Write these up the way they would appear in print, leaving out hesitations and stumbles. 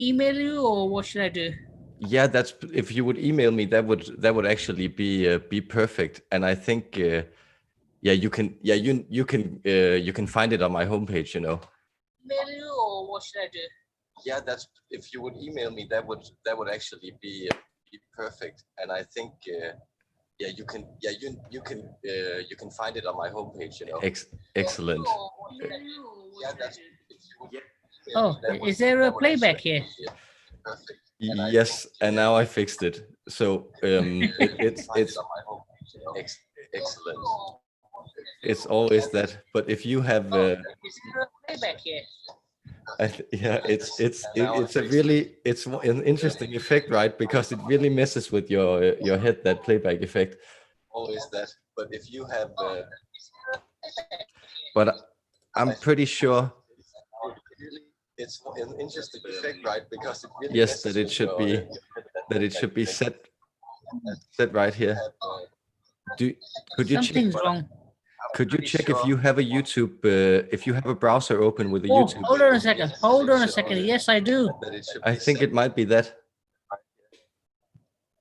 email you, or what should I do? Yeah, that's if you would email me, that would actually be perfect. And I think yeah, you can find it on my homepage, you know. Email you, or what should I do? Yeah, that's if you would email me, that would actually be perfect. And I think yeah, you can find it on my homepage, you know. Excellent. Yeah, that's if you would Oh, is there a playback here? perfect. Yes, and now I fixed it. So it's excellent. It's always that. But if you have, Is there a playback here? yeah, it's a really an interesting effect, right? Because it really messes with your head, that playback effect. Always that. But if you have, but I'm pretty sure. It's an interesting effect, right? Because it really yes, that it should be set right here. Could you Something's check? wrong. Could you check if you have a YouTube, if you have a browser open with a Oh, YouTube? hold on a second. Hold on a second. Yes, I do. I think it might be that.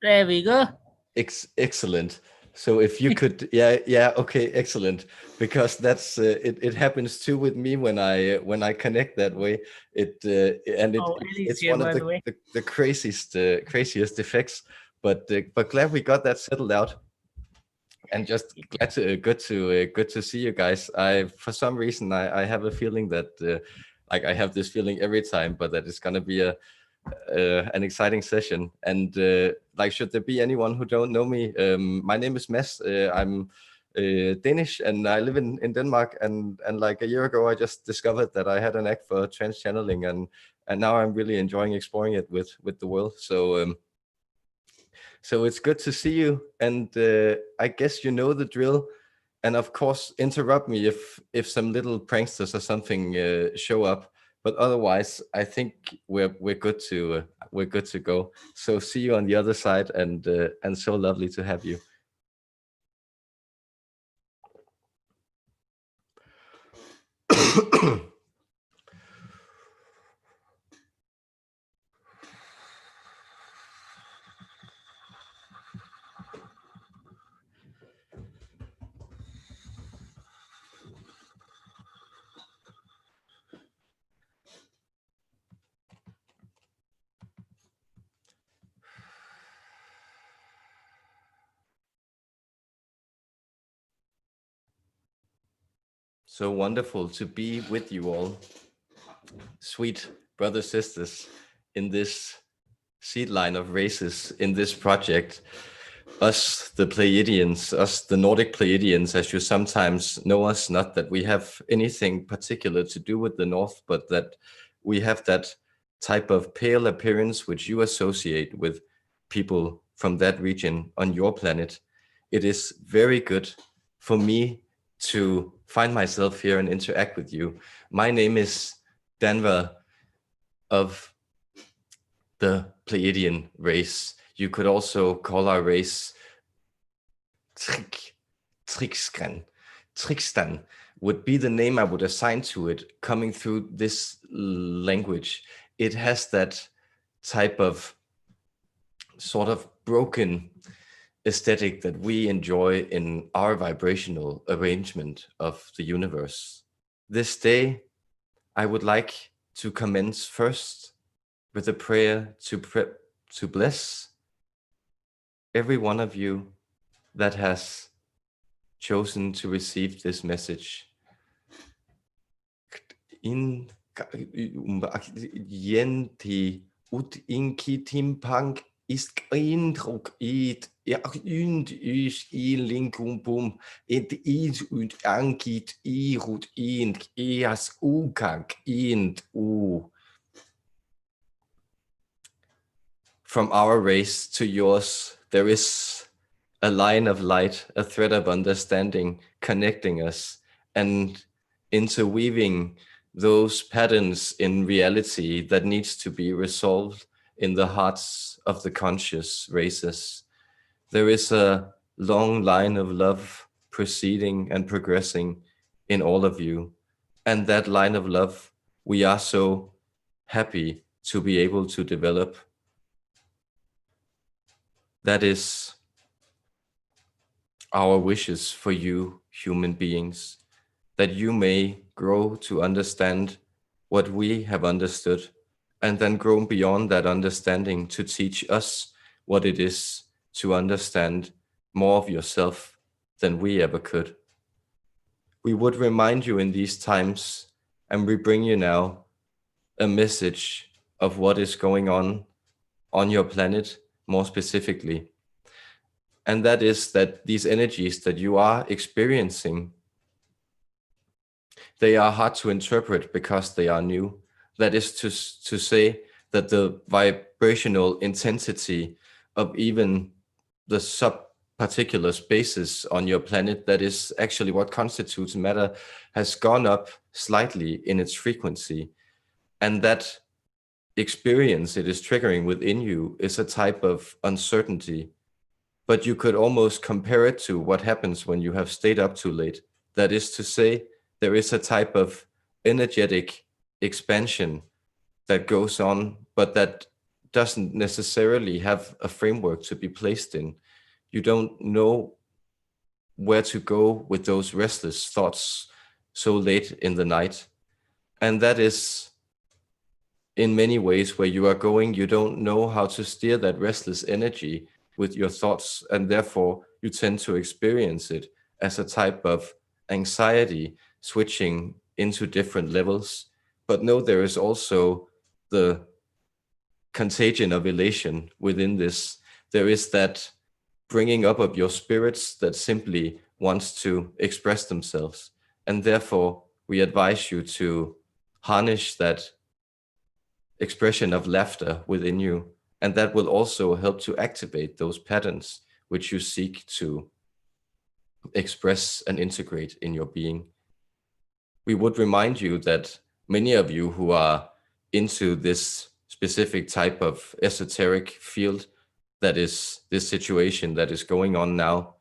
There we go. Excellent. So if you could, yeah, okay, excellent. Because that's it happens too with me when I connect that way. It's one of the craziest effects. But glad we got that settled out. And just good to see you guys. For some reason I have a feeling that like I have this feeling every time, but that it's gonna be an exciting session. And like, should there be anyone who don't know me, my name is Mads. I'm Danish and I live in Denmark. And like a year ago, I just discovered that I had an knack for trance channeling, and now I'm really enjoying exploring it with the world. So it's good to see you, and I guess you know the drill. And of course, interrupt me if some little pranksters or something show up. But otherwise, I think we're good to go. So see you on the other side, and so lovely to have you. So wonderful to be with you all, sweet brothers, sisters, in this seed line of races, in this project. Us, the Pleidians, us, the Nordic Pleidians, as you sometimes know us, not that we have anything particular to do with the North, but that we have that type of pale appearance which you associate with people from that region on your planet. It is very good for me to find myself here and interact with you. My name is Danver of the Pleidian race. You could also call our race Trickstan would be the name I would assign to it, coming through this language. It has that type of sort of broken aesthetic that we enjoy in our vibrational arrangement of the universe. This day, I would like to commence first with a prayer to bless every one of you that has chosen to receive this message. In yenti ut inkitimpang ist Eindruck it und ich linkum it is und ankit irut int eas ukak int u. From our race to yours, there is a line of light, a thread of understanding connecting us and interweaving those patterns in reality that needs to be resolved in the hearts of the conscious races. There is a long line of love proceeding and progressing in all of you. And that line of love, we are so happy to be able to develop. That is our wishes for you, human beings, that you may grow to understand what we have understood, and then grow beyond that understanding to teach us what it is to understand more of yourself than we ever could. We would remind you in these times, and we bring you now a message of what is going on your planet, more specifically. And that is that these energies that you are experiencing, they are hard to interpret because they are new. That is to say that the vibrational intensity of even the sub-particular spaces on your planet, that is actually what constitutes matter, has gone up slightly in its frequency. And that experience it is triggering within you is a type of uncertainty. But you could almost compare it to what happens when you have stayed up too late. That is to say, there is a type of energetic expansion that goes on, but that doesn't necessarily have a framework to be placed in. You don't know where to go with those restless thoughts so late in the night. And that is in many ways where you are going, you don't know how to steer that restless energy with your thoughts, and therefore you tend to experience it as a type of anxiety switching into different levels. But no, there is also the contagion of elation within this. There is that bringing up of your spirits that simply wants to express themselves. And therefore, we advise you to harness that expression of laughter within you. And that will also help to activate those patterns which you seek to express and integrate in your being. We would remind you that many of you who are into this specific type of esoteric field, that is this situation that is going on now,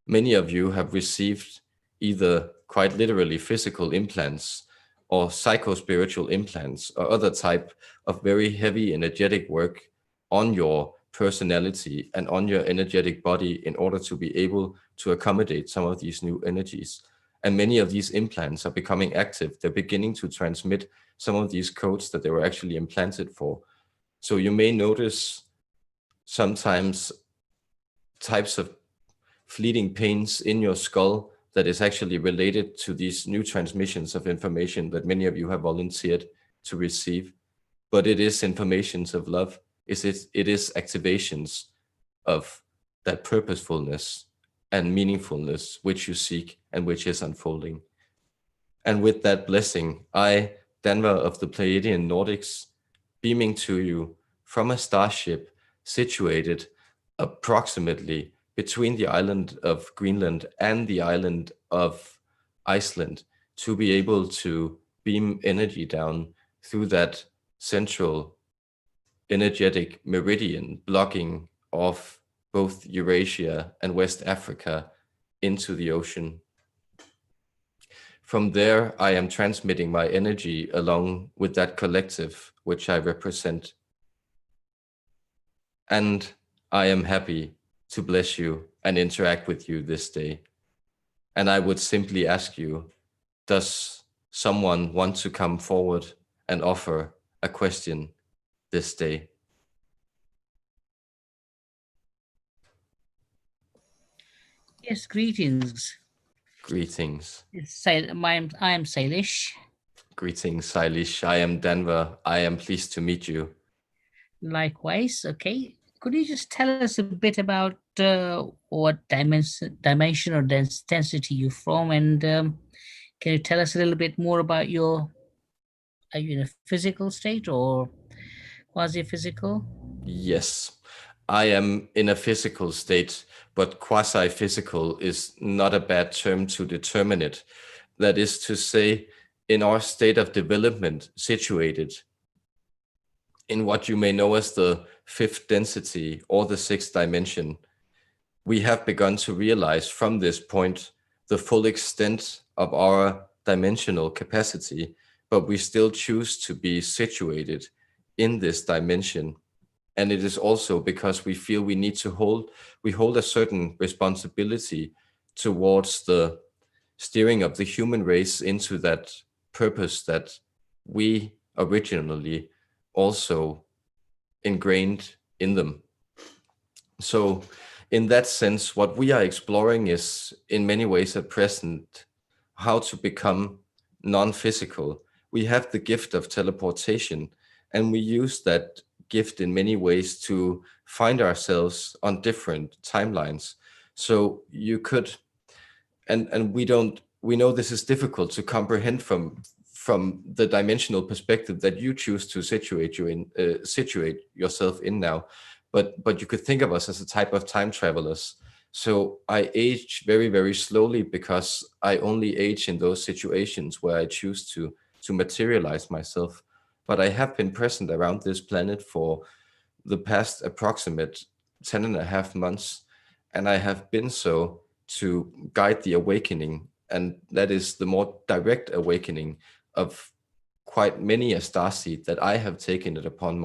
many of you have received either quite literally physical implants or psycho-spiritual implants or other type of very heavy energetic work on your personality and on your energetic body in order to be able to accommodate some of these new energies. And many of these implants are becoming active. They're beginning to transmit some of these codes that they were actually implanted for. So you may notice sometimes types of fleeting pains in your skull that is actually related to these new transmissions of information that many of you have volunteered to receive. But it is informations of love. It is activations of that purposefulness and meaningfulness which you seek and which is unfolding. And with that blessing, I, Danver of the Pleidian Nordics, beaming to you from a starship situated approximately between the island of Greenland and the island of Iceland, to be able to beam energy down through that central energetic meridian blocking off both Eurasia and West Africa into the ocean. From there, I am transmitting my energy along with that collective which I represent. And I am happy to bless you and interact with you this day. And I would simply ask you, does someone want to come forward and offer a question this day? Yes, greetings. Greetings. I am Salish. Greetings, Sailish. I am Danver. I am pleased to meet you. Likewise. Okay. Could you just tell us a bit about what dimension or density you're from, and can you tell us a little bit more about are you in a physical state or quasi-physical? Yes, I am in a physical state, but quasi-physical is not a bad term to determine it. That is to say, in our state of development, situated in what you may know as the fifth density or the sixth dimension, we have begun to realize from this point the full extent of our dimensional capacity, but we still choose to be situated in this dimension. And it is also because we feel we hold a certain responsibility towards the steering of the human race into that purpose that we originally also ingrained in them. So in that sense, what we are exploring is in many ways at present how to become non-physical. We have the gift of teleportation, and we use that gift in many ways to find ourselves on different timelines. So you could, and we know this is difficult to comprehend from the dimensional perspective that you choose to situate yourself in now, but you could think of us as a type of time travelers. So I age very, very slowly because I only age in those situations where I choose to materialize myself. But I have been present around this planet for the past approximate 10.5 months, and I have been so to guide the awakening, and that is the more direct awakening of quite many a starseed that I have taken it upon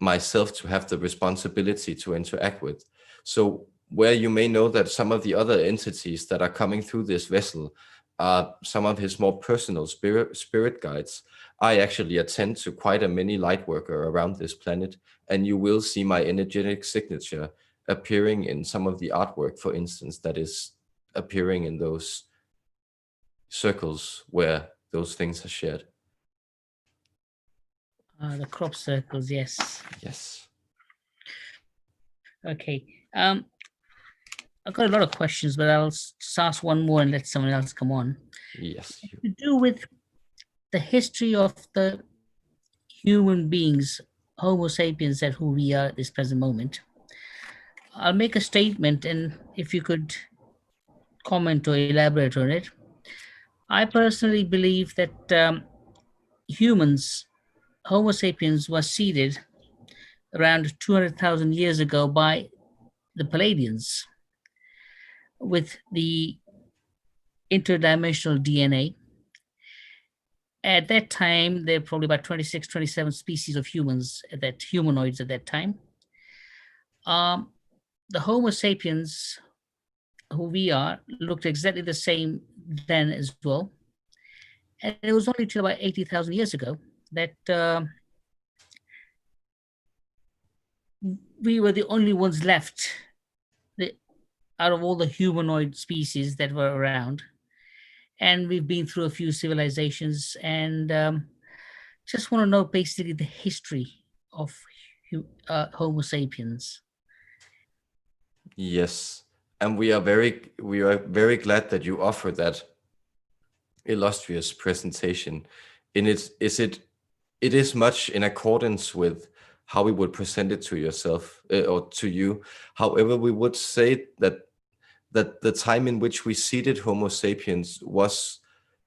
myself to have the responsibility to interact with. So where you may know that some of the other entities that are coming through this vessel are some of his more personal spirit guides, I actually attend to quite a many light worker around this planet, and you will see my energetic signature appearing in some of the artwork, for instance, that is appearing in those circles where those things are shared. The crop circles, yes. Yes. Okay. I've got a lot of questions, but I'll just ask one more and let someone else come on. Yes. To do with the history of the human beings, Homo sapiens, at who we are at this present moment. I'll make a statement, and if you could comment or elaborate on it. I personally believe that humans, Homo sapiens, was seeded around 200,000 years ago by the Pleidians with the interdimensional DNA. At that time, there were probably about 26, 27 species of humans, humanoids at that time. The Homo sapiens, who we are, looked exactly the same then as well. And it was only till about 80,000 years ago that we were the only ones left out of all the humanoid species that were around. And we've been through a few civilizations, and just want to know basically the history of Homo sapiens. Yes, and we are very glad that you offer that illustrious presentation. It is much in accordance with how we would present it to yourself or to you. However, we would say that the time in which we seeded Homo sapiens was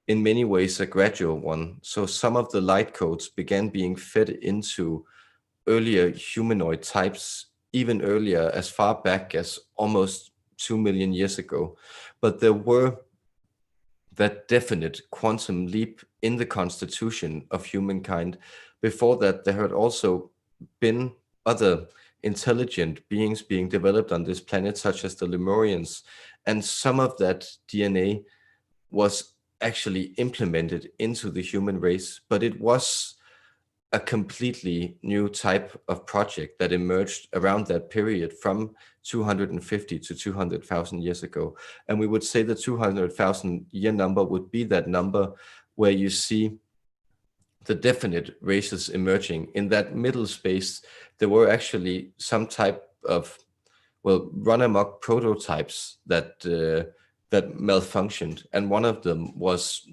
in many ways a gradual one. So some of the light codes began being fed into earlier humanoid types, even earlier, as far back as almost 2 million years ago. But there were that definite quantum leap in the constitution of humankind. Before that, there had also been other intelligent beings being developed on this planet, such as the Lemurians, and some of that DNA was actually implemented into the human race, but it was a completely new type of project that emerged around that period from 250 to 200,000 years ago. And we would say the 200,000 year number would be that number where you see the definite races emerging. In that middle space, there were actually some type of, well, run amok prototypes that malfunctioned. And one of them was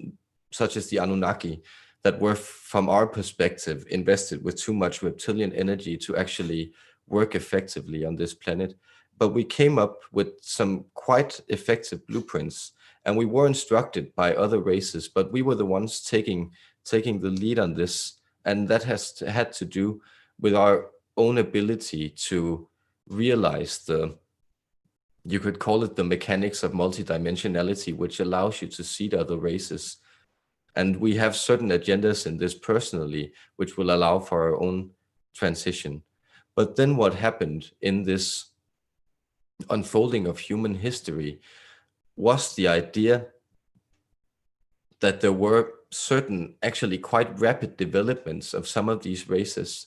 such as the Anunnaki, that were, from our perspective, invested with too much reptilian energy to actually work effectively on this planet. But we came up with some quite effective blueprints, and we were instructed by other races, but we were the ones taking the lead on this. And that had to do with our own ability to realize you could call it the mechanics of multidimensionality, which allows you to seed other races. And we have certain agendas in this personally, which will allow for our own transition. But then what happened in this unfolding of human history was the idea that there were certain actually quite rapid developments of some of these races,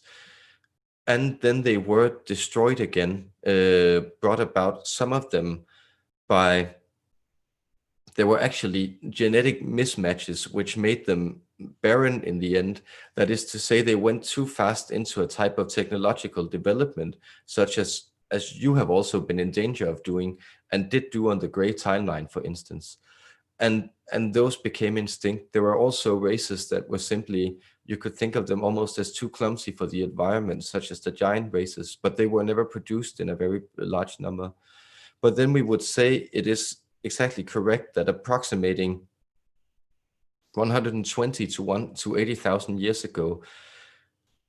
and then they were destroyed again, brought about, some of them by, there were actually genetic mismatches which made them barren in the end. That is to say, they went too fast into a type of technological development, such as you have also been in danger of doing and did do on the Grey Timeline, for instance. And those became extinct. There were also races that were simply, you could think of them almost as too clumsy for the environment, such as the giant races, but they were never produced in a very large number. But then we would say it is exactly correct that approximating 120 to 80,000 years ago,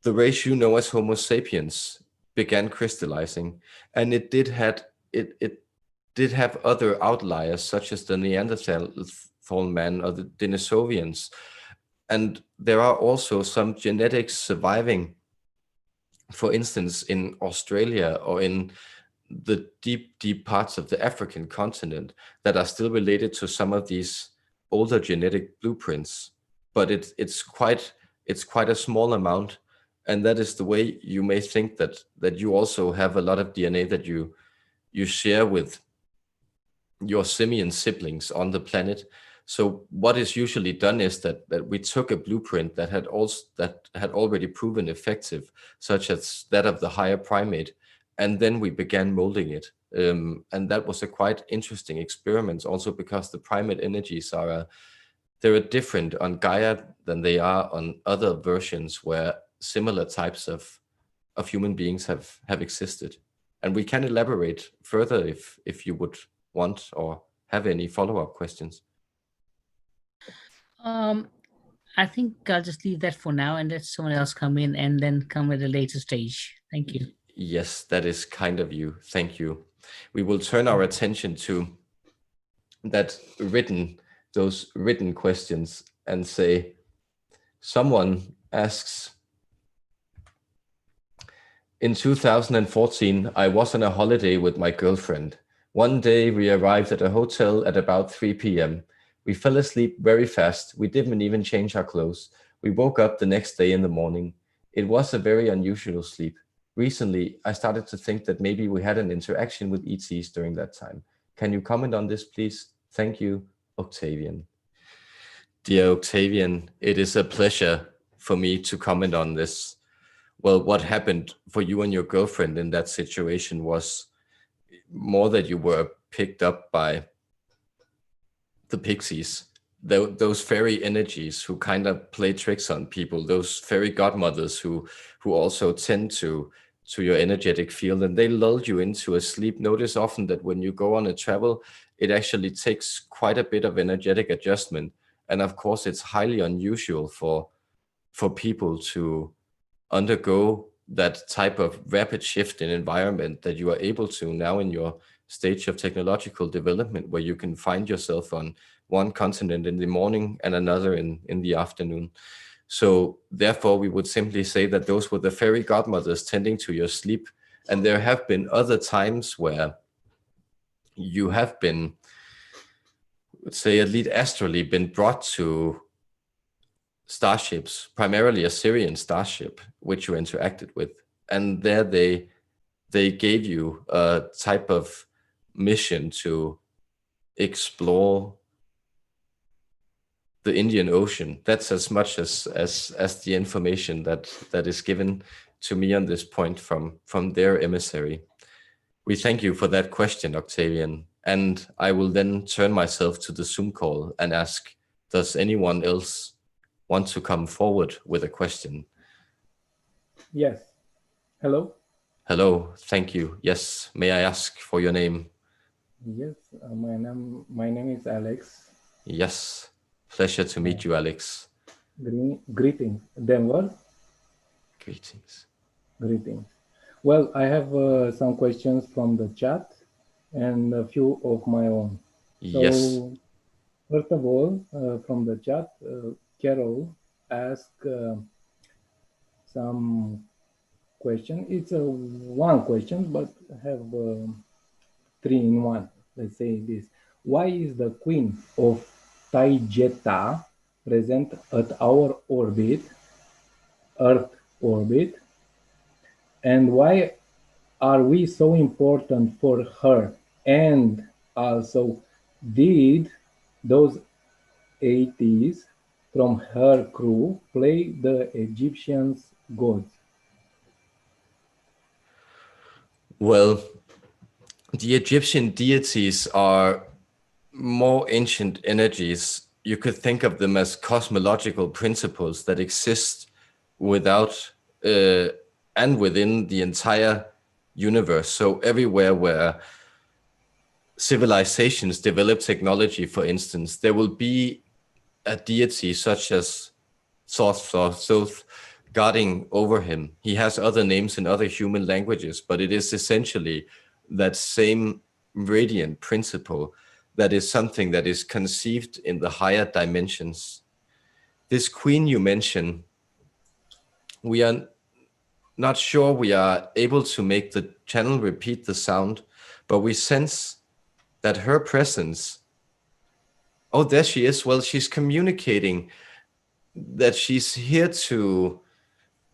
the race you know as Homo sapiens began crystallizing, and it did have other outliers, such as the Neanderthal man or the Denisovians. And there are also some genetics surviving, for instance, in Australia or in the deep parts of the African continent, that are still related to some of these older genetic blueprints. But it's quite a small amount. And that is the way you may think that you also have a lot of DNA that you share with your simian siblings on the planet. So what is usually done is that we took a blueprint that had already proven effective, such as that of the higher primate, and then we began molding it. And that was a quite interesting experiment, also because the primate energies they're different on Gaia than they are on other versions where similar types of human beings have existed. And we can elaborate further if you would want or have any follow-up questions. I think I'll just leave that for now and let someone else come in and then come at a later stage. Thank you. Yes, that is kind of you. Thank you. We will turn our attention to those written questions and say, someone asks, in 2014, I was on a holiday with my girlfriend. One day we arrived at a hotel at about 3 p.m. We fell asleep very fast. We didn't even change our clothes. We woke up the next day in the morning. It was a very unusual sleep. Recently, I started to think that maybe we had an interaction with ETs during that time. Can you comment on this, please? Thank you, Octavian. Dear Octavian, it is a pleasure for me to comment on this. Well, what happened for you and your girlfriend in that situation was more that you were picked up by the pixies, those fairy energies who kind of play tricks on people, those fairy godmothers who also tend to your energetic field, and they lulled you into a sleep. Notice often that when you go on a travel, it actually takes quite a bit of energetic adjustment. And of course, it's highly unusual for people to undergo that type of rapid shift in environment that you are able to now in your stage of technological development, where you can find yourself on one continent in the morning and another in the afternoon. So therefore, we would simply say that those were the fairy godmothers tending to your sleep. And there have been other times where you have been, let's say, at least astrally, been brought to starships, primarily a Syrian starship, which you interacted with. And there they gave you a type of mission to explore the Indian Ocean. That's as much as the information that is given to me on this point from their emissary. We thank you for that question, Octavian. And I will then turn myself to the Zoom call and ask, does anyone else want to come forward with a question? Yes. Hello? Hello, thank you. Yes, may I ask for your name? Yes, my name is Alex. Yes, pleasure to meet you, Alex. Greetings, Danver. Greetings. Greetings. Well, I have some questions from the chat and a few of my own. Yes. So, first of all, from the chat, Carol asked some question. It's a one question, but have three in one. Let's say this. Why is the Queen of Taijeta present at our orbit, Earth orbit, and why are we so important for her? And also, did those 80s from her crew play the Egyptians' gods? Well, the Egyptian deities are more ancient energies. You could think of them as cosmological principles that exist without and within the entire universe. So everywhere where civilizations develop technology, for instance, there will be a deity such as Thoth or Thoth guarding over him. He has other names in other human languages, but it is essentially that same radiant principle that is something that is conceived in the higher dimensions. This queen you mention, we are not sure we are able to make the channel repeat the sound, but we sense that her presence, oh, there she is. Well, she's communicating that she's here to,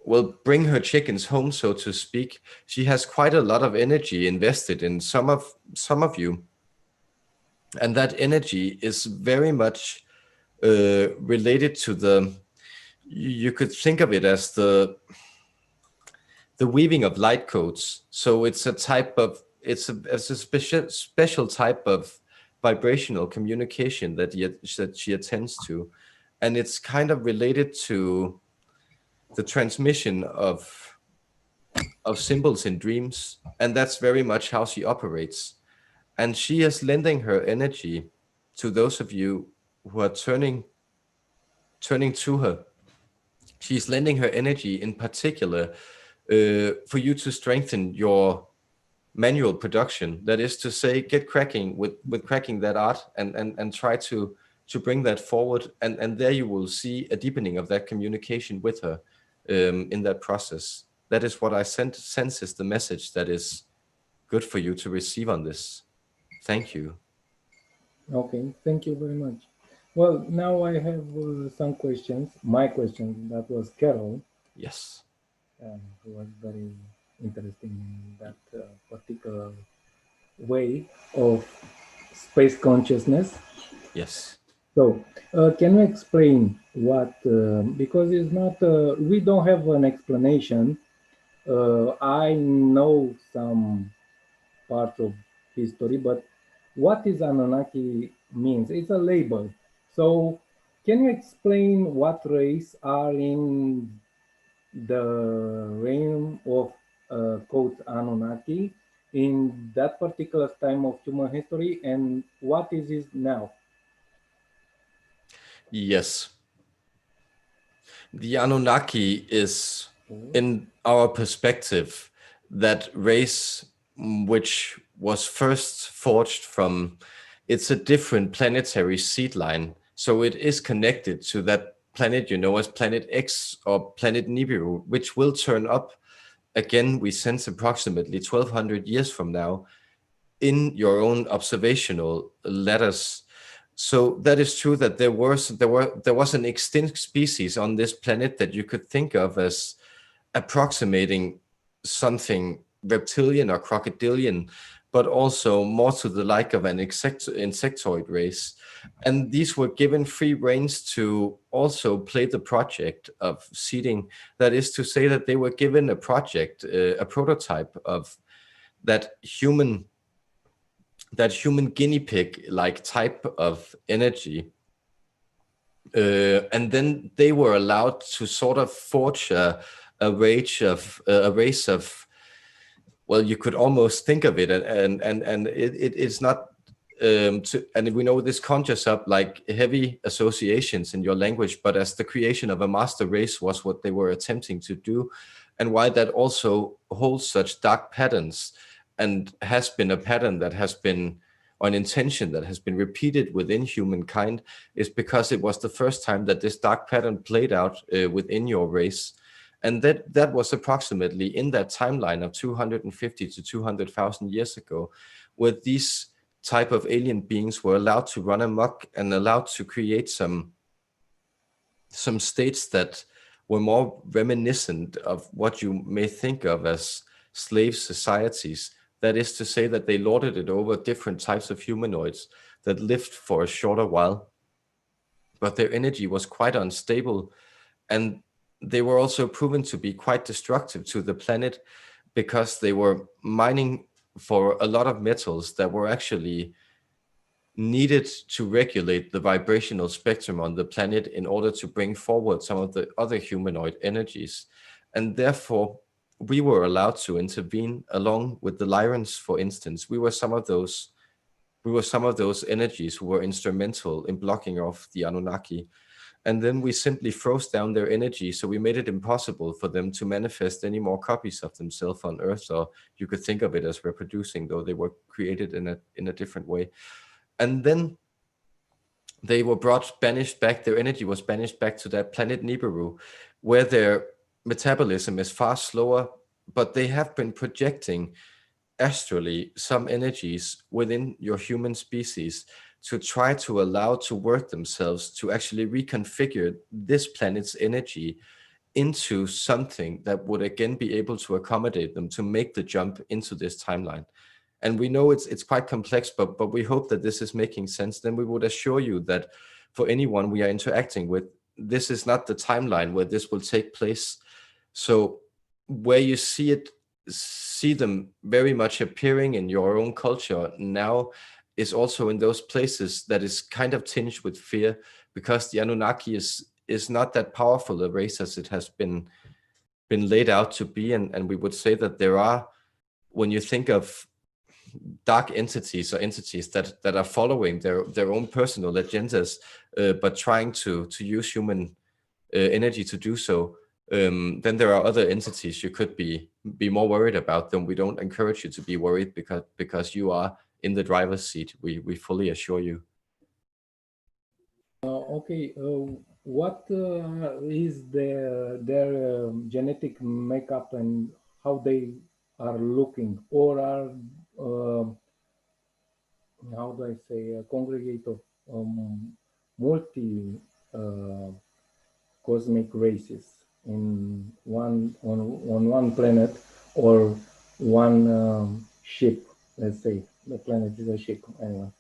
well, bring her chickens home, so to speak. She has quite a lot of energy invested in some of you. And that energy is very much related to the, you could think of it as the weaving of light codes. So it's a type of, it's a special type of vibrational communication that she attends to. And it's kind of related to the transmission of symbols in dreams. And that's very much how she operates. And she is lending her energy to those of you who are turning to her. She's lending her energy in particular for you to strengthen your manual production. That is to say, get cracking with cracking that art and try to bring that forward. And there you will see a deepening of that communication with her in that process. That is what I sense is the message that is good for you to receive on this. Thank you. Okay, thank you very much. Well, now I have some questions. My question, that was Carol. Yes. Who was very interesting in that particular way of space consciousness. Yes. So, can you explain what, because it's not, we don't have an explanation. I know some parts of history, but what is Anunnaki means? It's a label. So, can you explain what race are in the realm of quote Anunnaki in that particular time of human history, and what is it now? Yes. The Anunnaki is, in our perspective, that race which was first forged from, it's a different planetary seed line. So it is connected to that planet, you know, as Planet X or Planet Nibiru, which will turn up again, we sense approximately 1200 years from now in your own observational letters. So that is true that there was an extinct species on this planet that you could think of as approximating something reptilian or crocodilian, but also more to the like of an insectoid race. And these were given free reins to also play the project of seeding. That is to say that they were given a project, a prototype of that human guinea pig like type of energy. And then they were allowed to sort of forge a race of, well, you could almost think of it, and it's not, and we know this conjures up like heavy associations in your language, but as the creation of a master race was what they were attempting to do, and why that also holds such dark patterns and has been a pattern that has been or an intention that has been repeated within humankind, is because it was the first time that this dark pattern played out within your race. And that was approximately in that timeline of 250 to 200,000 years ago, where these type of alien beings were allowed to run amok and allowed to create some states that were more reminiscent of what you may think of as slave societies. That is to say that they lorded it over different types of humanoids that lived for a shorter while, but their energy was quite unstable, and they were also proven to be quite destructive to the planet because they were mining for a lot of metals that were actually needed to regulate the vibrational spectrum on the planet in order to bring forward some of the other humanoid energies. And therefore, we were allowed to intervene along with the Lyrans, for instance. We were some of those energies who were instrumental in blocking off the Anunnaki. And then we simply froze down their energy, so we made it impossible for them to manifest any more copies of themselves on Earth, or you could think of it as reproducing, though they were created in a different way. And then they were banished back, their energy was banished back to that planet Nibiru, where their metabolism is far slower, but they have been projecting astrally some energies within your human species to try to allow to work themselves to actually reconfigure this planet's energy into something that would again be able to accommodate them to make the jump into this timeline. And we know it's quite complex, but we hope that this is making sense. Then we would assure you that for anyone we are interacting with, this is not the timeline where this will take place. So where you see them very much appearing in your own culture now is also in those places that is kind of tinged with fear, because the Anunnaki is not that powerful a race as it has been laid out to be. And we would say that there are, when you think of dark entities or entities that are following their own personal agendas, but trying to use human energy to do so, then there are other entities you could be more worried about them. We don't encourage you to be worried because you are in the driver's seat. We fully assure you. Okay, what is their genetic makeup and how they are looking, or are how do I say, a congregate of multi cosmic races in on one planet, or one ship? Let's say the planet is a ship anyway.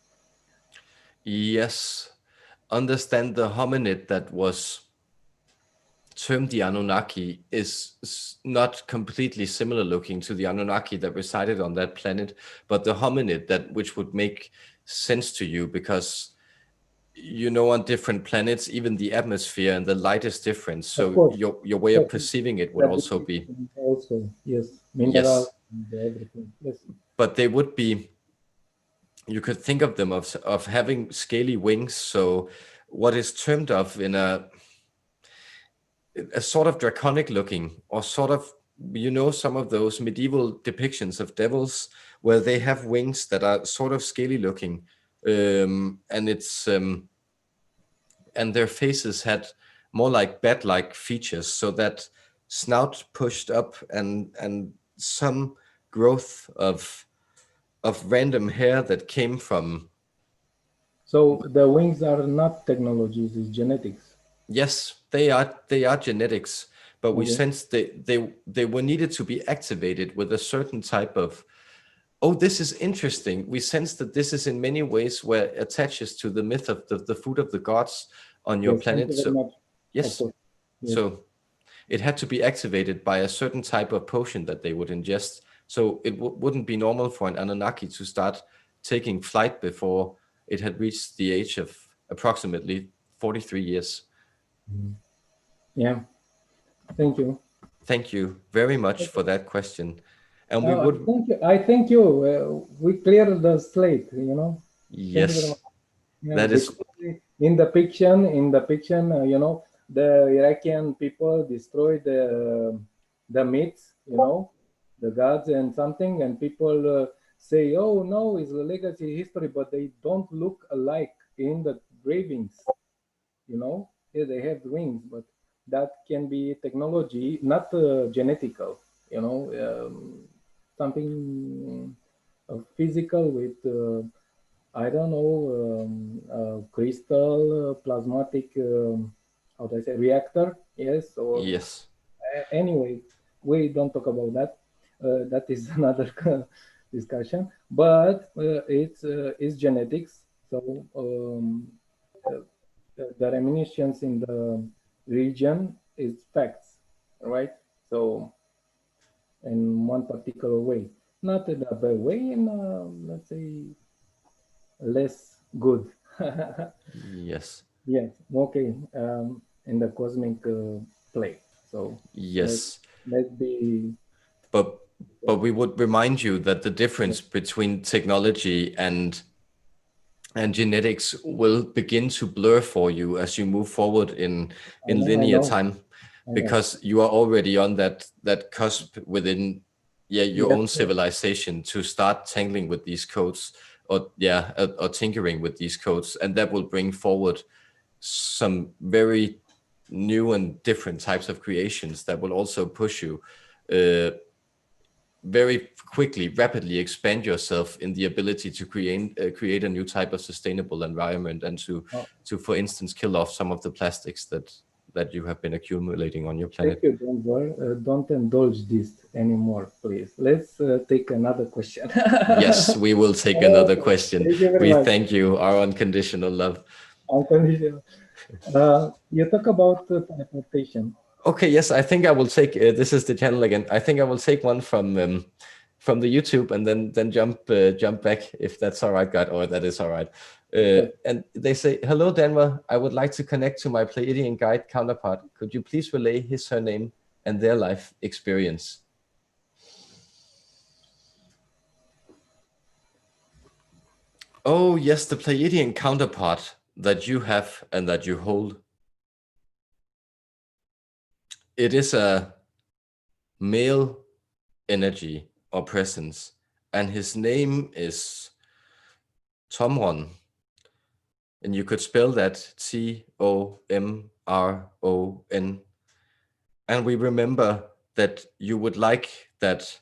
Yes, understand the hominid that was termed the Anunnaki is not completely similar looking to the Anunnaki that resided on that planet, but the hominid which would make sense to you, because on different planets, even the atmosphere and the light is different. So your way of perceiving it would also be yes, yes, and everything. Yes. But they would be, you could think of them of having scaly wings. So what is termed of in a sort of draconic looking, or sort of, some of those medieval depictions of devils where they have wings that are sort of scaly looking, and it's and their faces had more like bat-like features, so that snout pushed up and some growth of random hair that came from. So the wings are not technologies, it's genetics. Yes, they are genetics, but we sense they were needed to be activated with a certain type of. Oh, this is interesting. We sense that this is in many ways where it attaches to the myth of the food of the gods on your planet. So yes, so it had to be activated by a certain type of potion that they would ingest. So it wouldn't be normal for an Anunnaki to start taking flight before it had reached the age of approximately 43 years. Yeah, thank you. Thank you very much for that question. And we would. I thank you. We cleared the slate. Yes, that is in the fiction. The Iraqi people destroyed the myths. The gods and something, and people say, oh no, it's a legacy history, but they don't look alike in the gravings, you know. Yeah, they have rings, but that can be technology, not genetical, you know, something physical with, I don't know, crystal, plasmatic, how do I say, reactor, yes, or Yes. anyway, we don't talk about that. That is another discussion. But it's genetics. So the reminiscence in the region is facts, right? So in one particular way, not in a bad way, in let's say less good. Yes. Yes. Okay. In the cosmic play. So let Yes. let's be. But we would remind you that the difference between technology and genetics will begin to blur for you as you move forward in I linear know. time, I know. because you are already on that cusp within your Yes. own civilization to start tangling with these codes, or tinkering with these codes, and that will bring forward some very new and different types of creations that will also push you very quickly, rapidly expand yourself in the ability to create a new type of sustainable environment, and to for instance kill off some of the plastics that you have been accumulating on your Thank planet. you, Danver. Don't indulge this anymore, please. Let's take another question. Yes, we will take another question. Thank you very We much. thank you, our unconditional love. Unconditional. You talk about teleportation. Okay, yes, I think I will take. This is the channel again. I think I will take one from the YouTube, and then jump back, if that's all right, God, or that is all right. And they say, "Hello, Danver. I would like to connect to my Pleiadian guide counterpart. Could you please relay his, her name, and their life experience?" Oh yes, the Pleiadian counterpart that you have and that you hold. It is a male energy or presence, and his name is Tomron, and you could spell that Tomron. And we remember that you would like that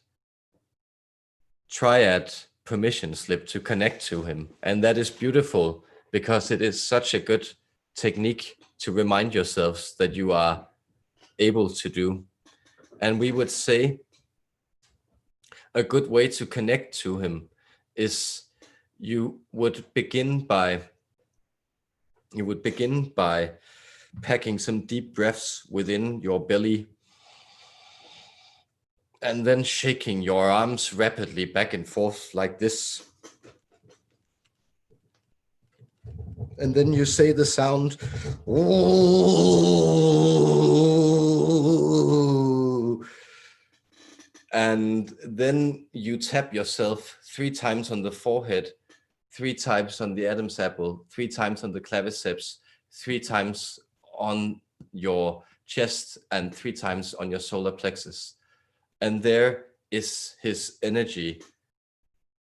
triad permission slip to connect to him, and that is beautiful because it is such a good technique to remind yourselves that you are able to do. And we would say a good way to connect to him is you would begin by packing some deep breaths within your belly, and then shaking your arms rapidly back and forth like this. And then you say the sound, and then you tap yourself 3 times on the forehead, 3 times on the Adam's apple, 3 times on the claviceps, 3 times on your chest, and 3 times on your solar plexus. And there is his energy.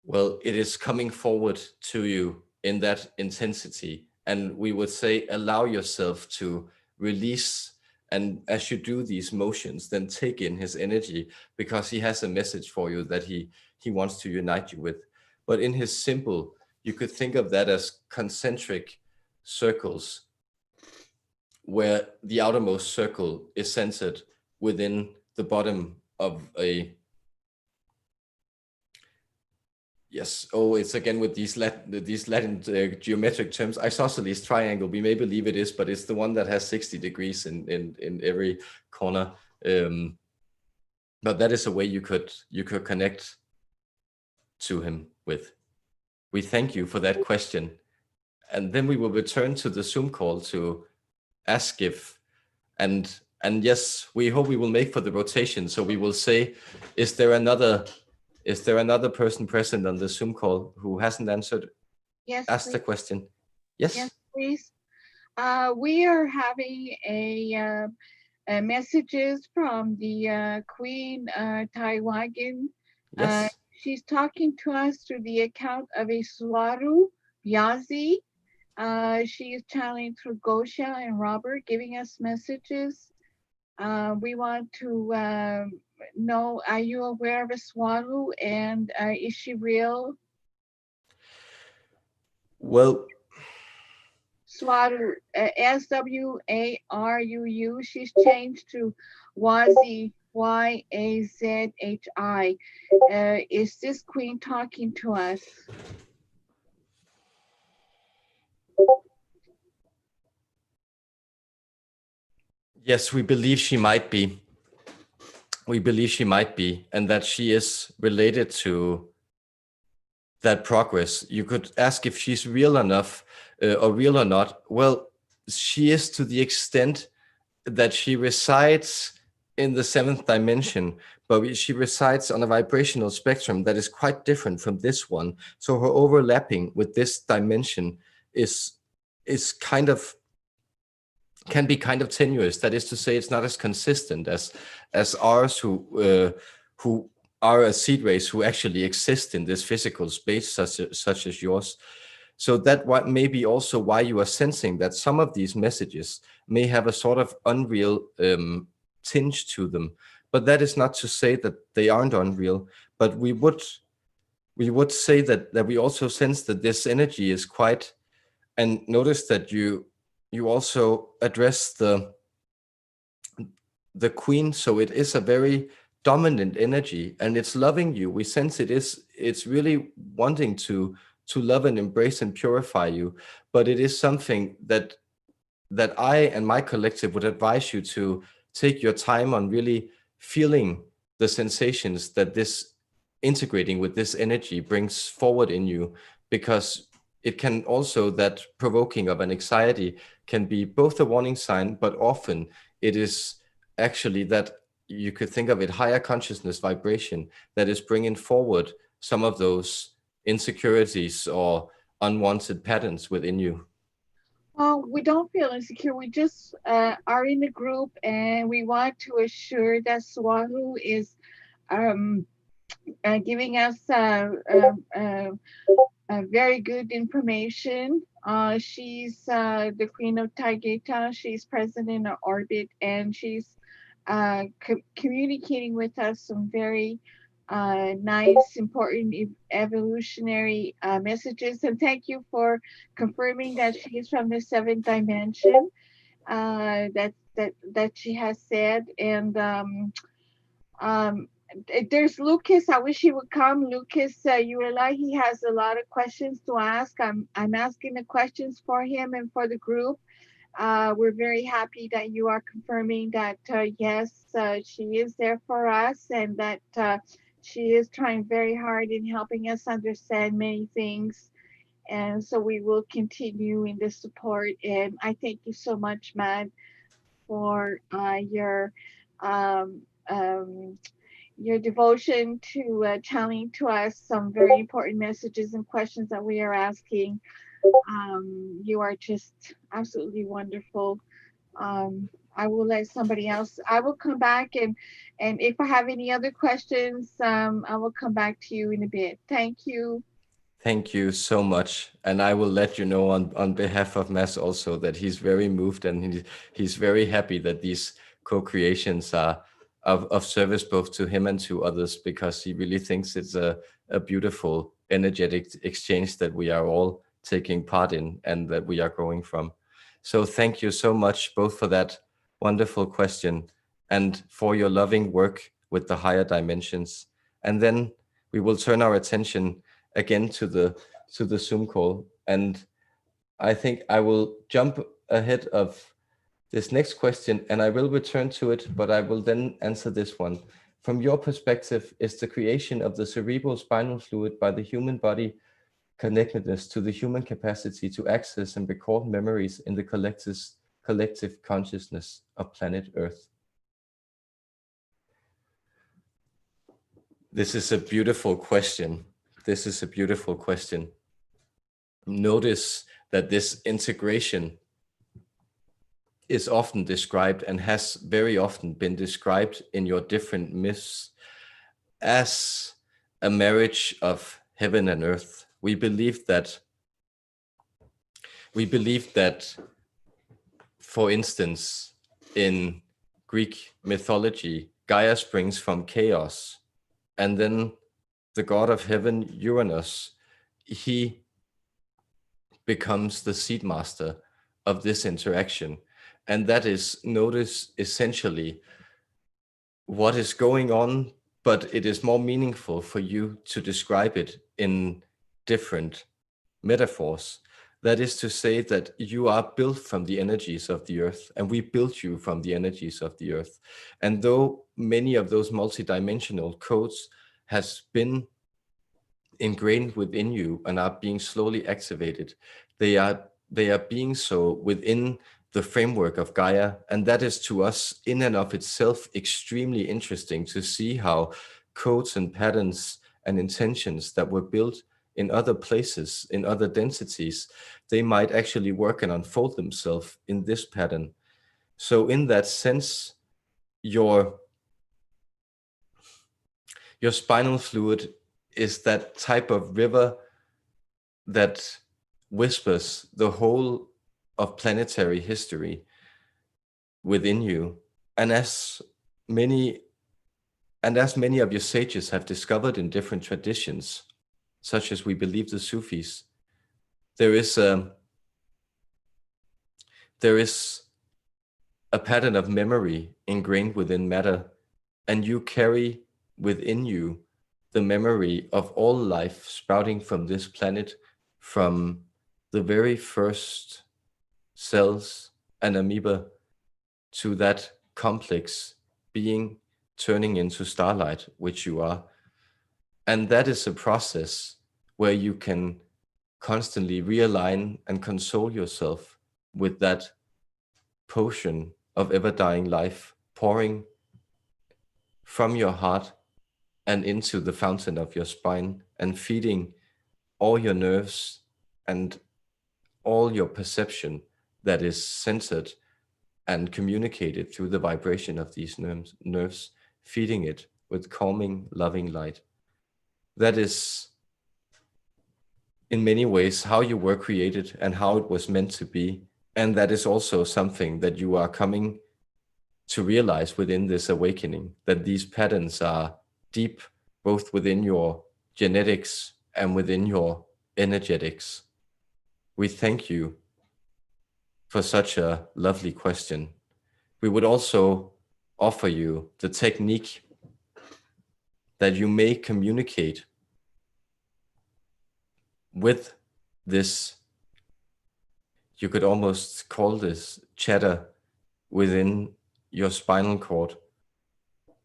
Well, it is coming forward to you in that intensity. And we would say, allow yourself to release. And as you do these motions, then take in his energy, because he has a message for you that he wants to unite you with. But in his symbol, you could think of that as concentric circles, where the outermost circle is centered within the bottom of a, yes, oh, it's again with these Latin geometric terms, isosceles triangle. We may believe it is, but it's the one that has 60 degrees in every corner. But that is a way you could connect to him with. We thank you for that question. And then we will return to the Zoom call to ask if, and yes, we hope we will make for the rotation. So we will say, is there another person present on the Zoom call who hasn't answered? Yes, asked please. the question? Yes. Yes, please. We are having a messages from the Queen Taiwan. Yes. She's talking to us through the account of a Swaru Yazi. She is channeling through Gosha and Robert, giving us messages. We want to know, are you aware of a Swaru, and is she real? Well, Swaru, S-W-A-R-U-U. She's changed to Wazi, Y-A-Z-H-I. Is this queen talking to us? yes, we believe she might be. We believe she might be, and that she is related to that progress. You could ask if she's real enough or real or not. Well, she is to the extent that she resides in the 7th dimension, but she resides on a vibrational spectrum that is quite different from this one. So her overlapping with this dimension is kind of, can be kind of tenuous. That is to say, it's not as consistent as ours, who are a seed race who actually exist in this physical space, such as yours. So that may be also why you are sensing that some of these messages may have a sort of unreal tinge to them. But that is not to say that they aren't unreal. But we would say that we also sense that this energy is quite, and notice that you also address the queen, so it is a very dominant energy, and it's loving you. We sense it's really wanting to love and embrace and purify you. But it is something that I and my collective would advise you to take your time on, really feeling the sensations that this integrating with this energy brings forward in you, because it can also, that provoking of an anxiety can be both a warning sign, but often it is actually that you could think of it higher consciousness vibration that is bringing forward some of those insecurities or unwanted patterns within you. Well, we don't feel insecure. We just are in a group, and we want to assure that Swaru is giving us very good information. She's the Queen of Taigeta. She's present in our orbit, and she's communicating with us some very nice, important evolutionary messages. And thank you for confirming that she's from the 7th dimension. That she has said. And there's Lucas. I wish he would come. Lucas, he has a lot of questions to ask. I'm asking the questions for him and for the group. We're very happy that you are confirming that yes, she is there for us, and that she is trying very hard in helping us understand many things. And so we will continue in the support. And I thank you so much, Matt, for your devotion to telling to us some very important messages and questions that we are asking. You are just absolutely wonderful. I will let somebody else. I will come back, and if I have any other questions, I will come back to you in a bit. Thank you. Thank you so much. And I will let you know on behalf of Mass also that he's very moved, and he's very happy that these co-creations are of service both to him and to others, because he really thinks it's a beautiful energetic exchange that we are all taking part in and that we are growing from. So thank you so much both for that wonderful question and for your loving work with the higher dimensions. And then we will turn our attention again to the Zoom call. And I think I will jump ahead of this next question and I will return to it, but I will then answer this one. From your perspective, is the creation of the cerebral spinal fluid by the human body connectedness to the human capacity to access and record memories in the collective consciousness of planet Earth? This is a beautiful question. This is a beautiful question. Notice that this integration is often described and has very often been described in your different myths as a marriage of heaven and earth. We believe that, for instance, in Greek mythology, Gaia springs from chaos, and then the god of heaven, Uranus, he becomes the seed master of this interaction. And that is, notice, essentially what is going on, but it is more meaningful for you to describe it in different metaphors. That is to say that you are built from the energies of the earth, and we built you from the energies of the earth. And though many of those multidimensional codes has been ingrained within you and are being slowly activated, they are being so within the framework of Gaia. And that is, to us, in and of itself, extremely interesting to see how codes and patterns and intentions that were built in other places, in other densities, they might actually work and unfold themselves in this pattern. So in that sense, your spinal fluid is that type of river that whispers the whole of planetary history within you. And as many of your sages have discovered in different traditions, such as we believe the Sufis, there is a pattern of memory ingrained within matter, and you carry within you the memory of all life sprouting from this planet, from the very first cells and amoeba to that complex being turning into starlight, which you are. And that is a process where you can constantly realign and console yourself with that potion of ever-dying life pouring from your heart and into the fountain of your spine and feeding all your nerves and all your perception that is centered and communicated through the vibration of these nerves, feeding it with calming, loving light. That is, in many ways, how you were created and how it was meant to be. And that is also something that you are coming to realize within this awakening, that these patterns are deep, both within your genetics and within your energetics. We thank you for such a lovely question. We would also offer you the technique that you may communicate with this, you could almost call this chatter within your spinal cord,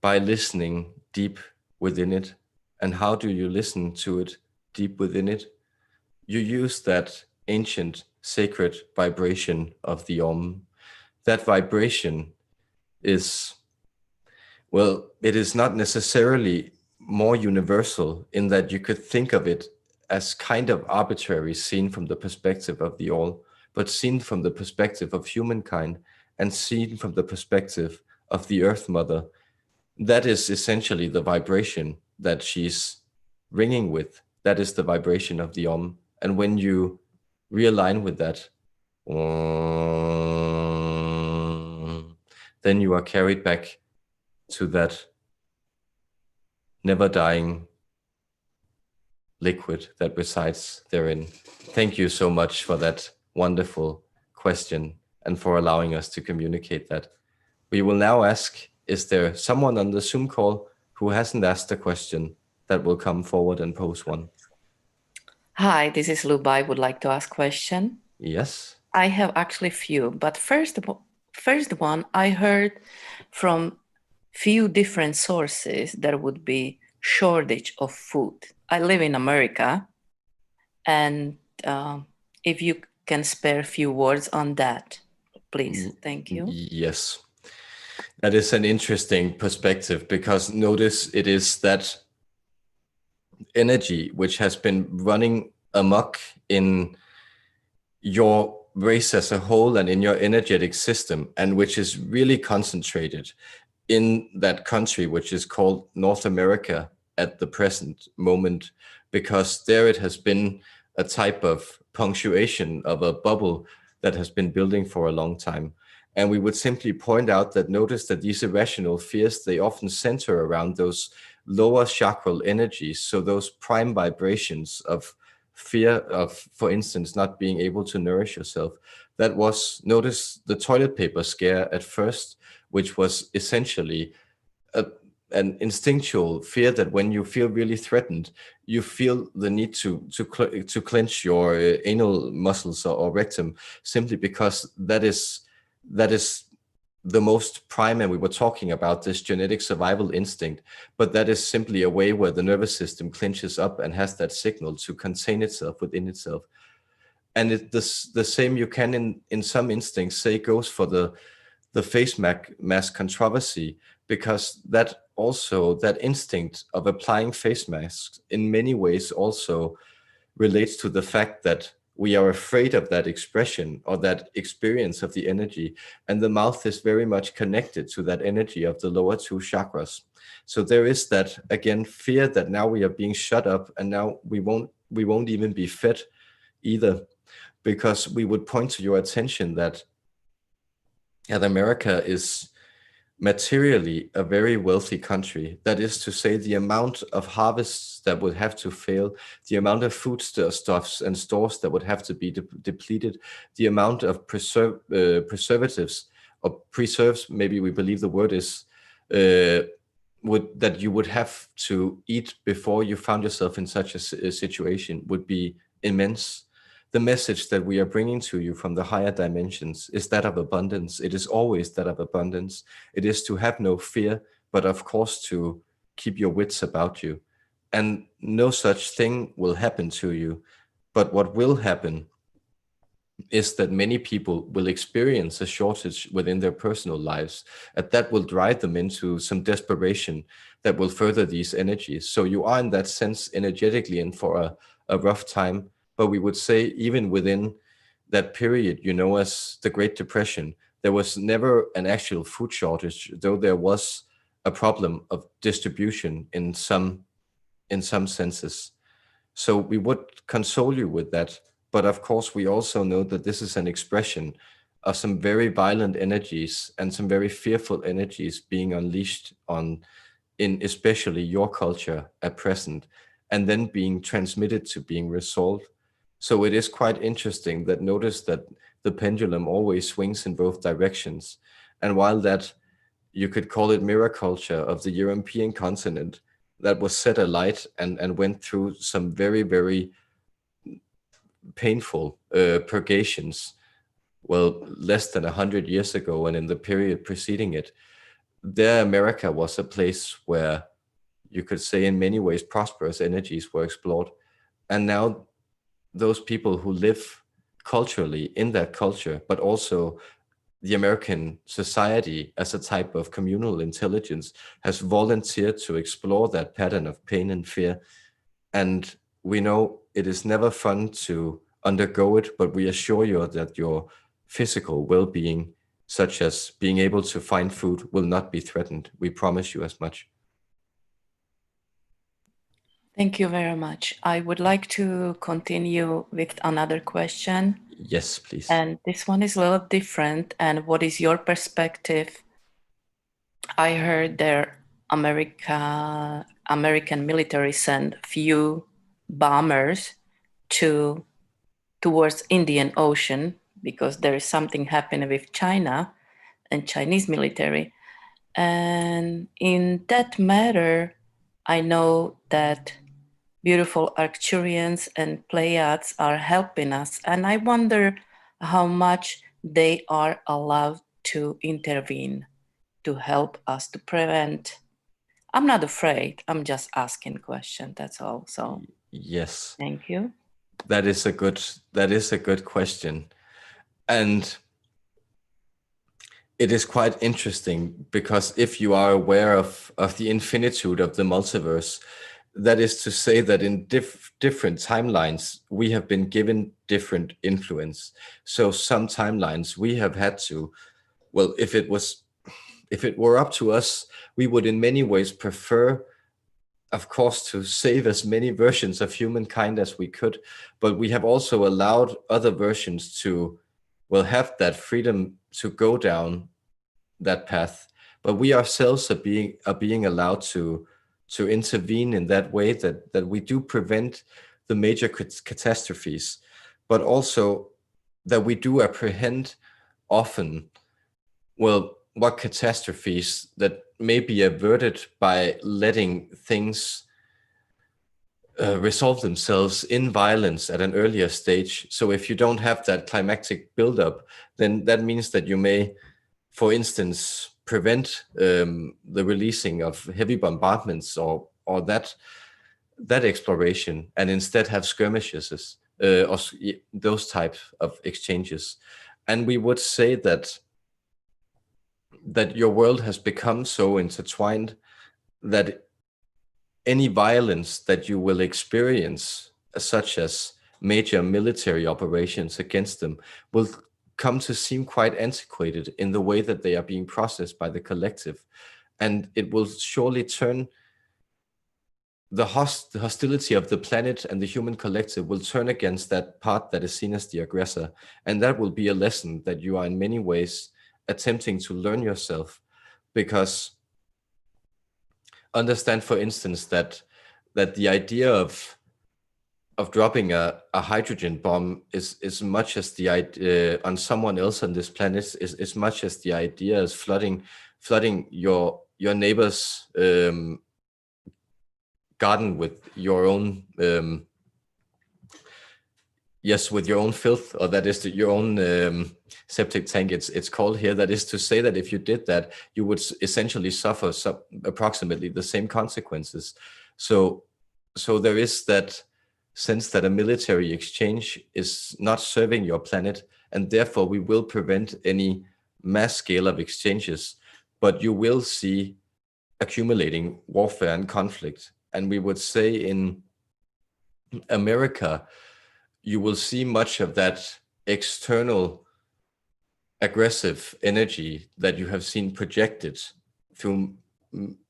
by listening deep within it. And how do you listen to it deep within it? You use that ancient sacred vibration of the Om. That vibration is, well, it is not necessarily more universal in that you could think of it as kind of arbitrary, seen from the perspective of the all, but seen from the perspective of humankind and seen from the perspective of the Earth Mother. That is essentially the vibration that she's ringing with. That is the vibration of the Om. And when you realign with that, then you are carried back to that never-dying liquid that resides therein. Thank you so much for that wonderful question and for allowing us to communicate that. We will now ask, is there someone on the Zoom call who hasn't asked a question that will come forward and pose one? Hi, this is Luba. I would like to ask a question. Yes. I have actually a few, but first one, I heard from few different sources there would be shortage of food. I live in America, and if you can spare a few words on that, please. Thank you. Yes, that is an interesting perspective, because notice it is that energy which has been running amok in your race as a whole and in your energetic system, and which is really concentrated in that country which is called North America at the present moment, because there it has been a type of punctuation of a bubble that has been building for a long time. And we would simply point out that notice that these irrational fears, they often center around those lower chakral energies. So those prime vibrations of fear of, for instance, not being able to nourish yourself. That was, notice the toilet paper scare at first, which was essentially an instinctual fear that when you feel really threatened, you feel the need to clench your anal muscles or rectum, simply because that is the most prime, and we were talking about this genetic survival instinct, but that is simply a way where the nervous system clenches up and has that signal to contain itself within itself. And the same you can in some instincts say goes for the face mask controversy, because that instinct of applying face masks in many ways also relates to the fact that we are afraid of that expression or that experience of the energy, and the mouth is very much connected to that energy of the lower two chakras. So there is that, again, fear that now we are being shut up, and now we won't even be fed either, because we would point to your attention that America is materially a very wealthy country. That is to say, the amount of harvests that would have to fail, the amount of foodstuffs and stores that would have to be depleted, the amount of preservatives or preserves, maybe we believe the word is, that you would have to eat before you found yourself in such a situation would be immense. The message that we are bringing to you from the higher dimensions is that of abundance. It is always that of abundance. It is to have no fear, but of course to keep your wits about you. And no such thing will happen to you. But what will happen is that many people will experience a shortage within their personal lives, and that will drive them into some desperation that will further these energies. So you are in that sense energetically in for a rough time. But we would say even within that period, as the Great Depression, there was never an actual food shortage, though there was a problem of distribution in some senses. So we would console you with that. But of course, we also know that this is an expression of some very violent energies and some very fearful energies being unleashed in especially your culture at present, and then being transmitted to being resolved. So it is quite interesting that notice that the pendulum always swings in both directions. And while that, you could call it mirror culture of the European continent that was set alight and went through some very, very painful purgations, well, less than 100 years ago and in the period preceding it, there America was a place where you could say in many ways prosperous energies were explored. And now those people who live culturally in that culture, but also the American society as a type of communal intelligence, has volunteered to explore that pattern of pain and fear. And we know it is never fun to undergo it, but we assure you that your physical well-being, such as being able to find food, will not be threatened. We promise you as much. Thank you very much. I would like to continue with another question. Yes, please. And this one is a little different. And what is your perspective? I heard their American military sent few bombers towards Indian Ocean because there is something happening with China and Chinese military. And in that matter, I know that beautiful Arcturians and Pleiadians are helping us. And I wonder how much they are allowed to intervene to help us to prevent. I'm not afraid. I'm just asking questions. That's all. So yes, thank you. That is a good question. And it is quite interesting because if you are aware of the infinitude of the multiverse, that is to say that in different timelines, we have been given different influence. So some timelines we have had to, well, if it were up to us, we would in many ways prefer of course, to save as many versions of humankind as we could, but we have also allowed other versions to, well, have that freedom to go down that path. But we ourselves are being allowed to intervene in that way, that we do prevent the major catastrophes, but also that we do apprehend often, well, what catastrophes that may be averted by letting things resolve themselves in violence at an earlier stage. So if you don't have that climactic buildup, then that means that you may, for instance, prevent the releasing of heavy bombardments or that exploration, and instead have skirmishes or those types of exchanges. And we would say that your world has become so intertwined that any violence that you will experience, such as major military operations against them, will come to seem quite antiquated in the way that they are being processed by the collective. And it will surely turn the hostility of the planet and the human collective will turn against that part that is seen as the aggressor. And that will be a lesson that you are in many ways attempting to learn yourself, because understand, for instance, that the idea of dropping a hydrogen bomb is as much as the idea on someone else on this planet is as much as the idea as flooding your neighbor's garden with your own with your own filth, or that is your own septic tank, it's called here. That is to say that if you did that, you would essentially suffer approximately the same consequences. So there is that sense that a military exchange is not serving your planet, and therefore we will prevent any mass scale of exchanges, but you will see accumulating warfare and conflict. And we would say in America, you will see much of that external aggressive energy that you have seen projected through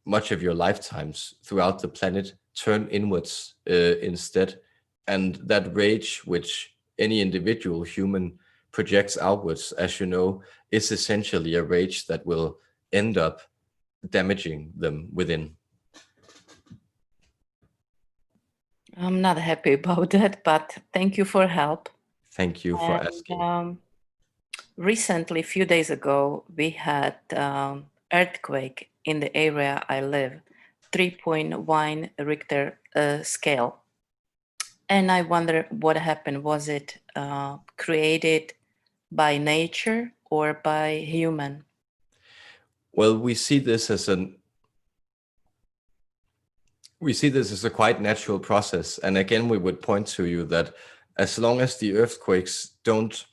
much of your lifetimes throughout the planet turn inwards instead. And that rage which any individual human projects outwards, as you know, is essentially a rage that will end up damaging them within. I'm not happy about that, but thank you for help. Thank you for asking. Recently, a few days ago, we had earthquake in the area I live, 3.1 Richter scale. And I wonder what happened. Was it created by nature or by human? Well, we see this as a quite natural process. And again, we would point to you that as long as the earthquakes don't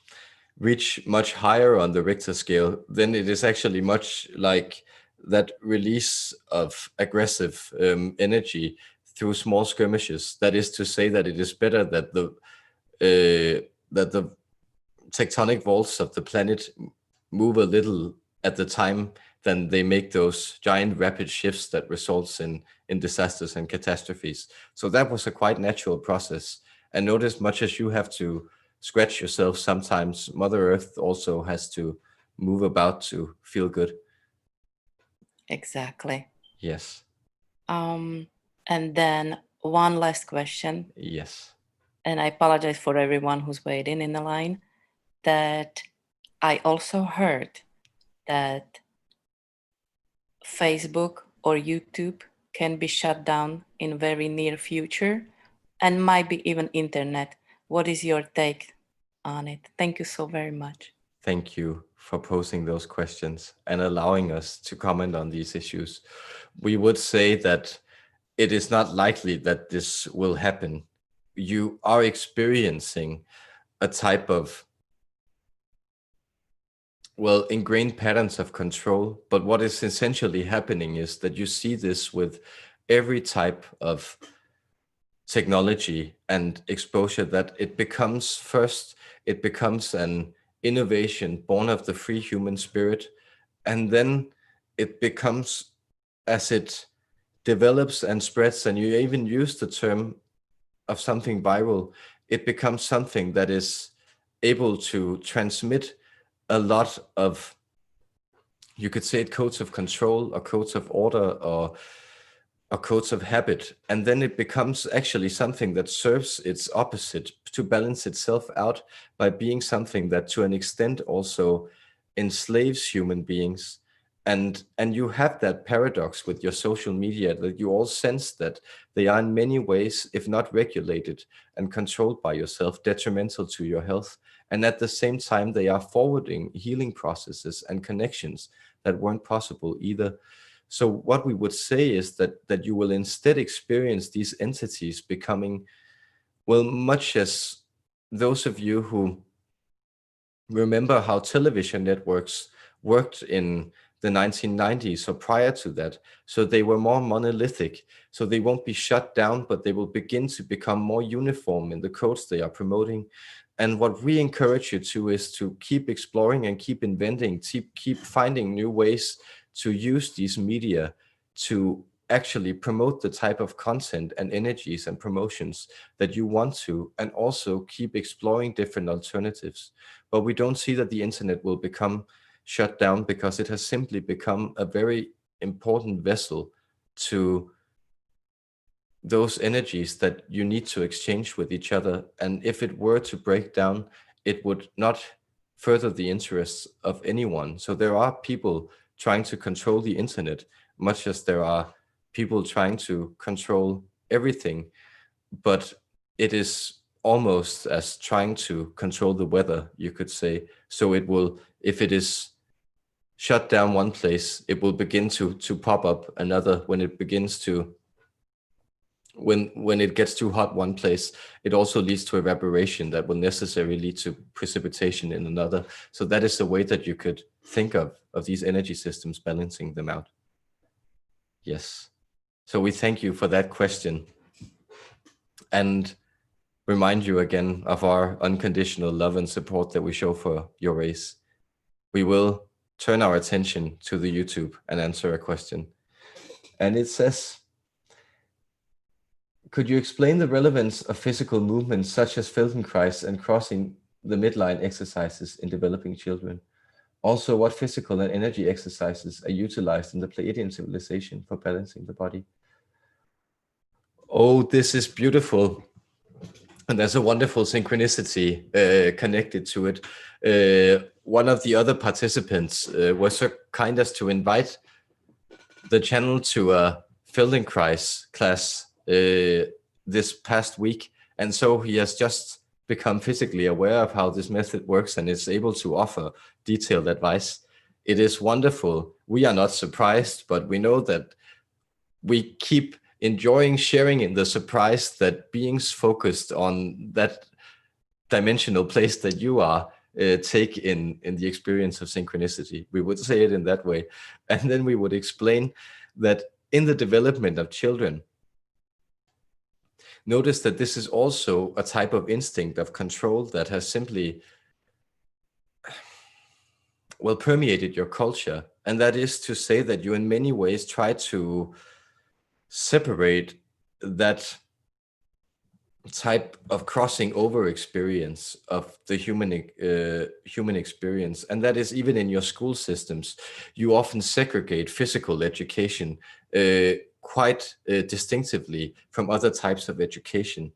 reach much higher on the Richter scale, then it is actually much like that release of aggressive energy through small skirmishes. That is to say that it is better that the tectonic vaults of the planet move a little at the time than they make those giant rapid shifts that results in disasters and catastrophes. So that was a quite natural process. And notice, much as you have to scratch yourself sometimes, Mother Earth also has to move about to feel good. Exactly. Yes. And then one last question. Yes. And I apologize for everyone who's waiting in the line, that I also heard that Facebook or YouTube can be shut down in very near future, and might be even internet. What is your take on it? Thank you so very much. Thank you for posing those questions and allowing us to comment on these issues. We would say that it is not likely that this will happen. You are experiencing a type of, well, ingrained patterns of control, but what is essentially happening is that you see this with every type of technology and exposure, that it becomes an innovation born of the free human spirit, and then it becomes, as it develops and spreads, and you even use the term of something viral, it becomes something that is able to transmit a lot of, you could say it, codes of control or codes of order or codes of habit. And then it becomes actually something that serves its opposite to balance itself out by being something that to an extent also enslaves human beings. And you have that paradox with your social media, that you all sense that they are in many ways, if not regulated and controlled by yourself, detrimental to your health. And at the same time, they are forwarding healing processes and connections that weren't possible either. So what we would say is that you will instead experience these entities becoming, well, much as those of you who remember how television networks worked in the 1990s or prior to that. So they were more monolithic. So they won't be shut down, but they will begin to become more uniform in the codes they are promoting. And what we encourage you to is to keep exploring and keep inventing, keep finding new ways to use these media to actually promote the type of content and energies and promotions that you want to, and also keep exploring different alternatives. But we don't see that the internet will become shut down, because it has simply become a very important vessel to those energies that you need to exchange with each other. And if it were to break down, it would not further the interests of anyone. So there are people trying to control the internet, much as there are people trying to control everything. But it is almost as trying to control the weather, you could say. So it will, if it is shut down one place, it will begin to pop up another. When it begins to, when it gets too hot one place, it also leads to evaporation that will necessarily lead to precipitation in another. So that is the way that you could think of these energy systems, balancing them out. Yes. So we thank you for that question, and remind you again of our unconditional love and support that we show for your race. We will turn our attention to the YouTube and answer a question. And it says, could you explain the relevance of physical movements such as Feldenkrais and crossing the midline exercises in developing children? Also, what physical and energy exercises are utilized in the Pleidian civilization for balancing the body? Oh, this is beautiful. And there's a wonderful synchronicity connected to it. One of the other participants was so kind as to invite the channel to a Feldenkrais class this past week. And so he has just become physically aware of how this method works and is able to offer detailed advice. It is wonderful. We are not surprised, but we know that we keep enjoying sharing in the surprise that beings focused on that dimensional place that you are take in the experience of synchronicity. We would say it in that way. And then we would explain that in the development of children, notice that this is also a type of instinct of control that has simply, well, permeated your culture. And that is to say that you in many ways try to separate that type of crossing over experience of the human experience. And that is even in your school systems. You often segregate physical education quite distinctively from other types of education.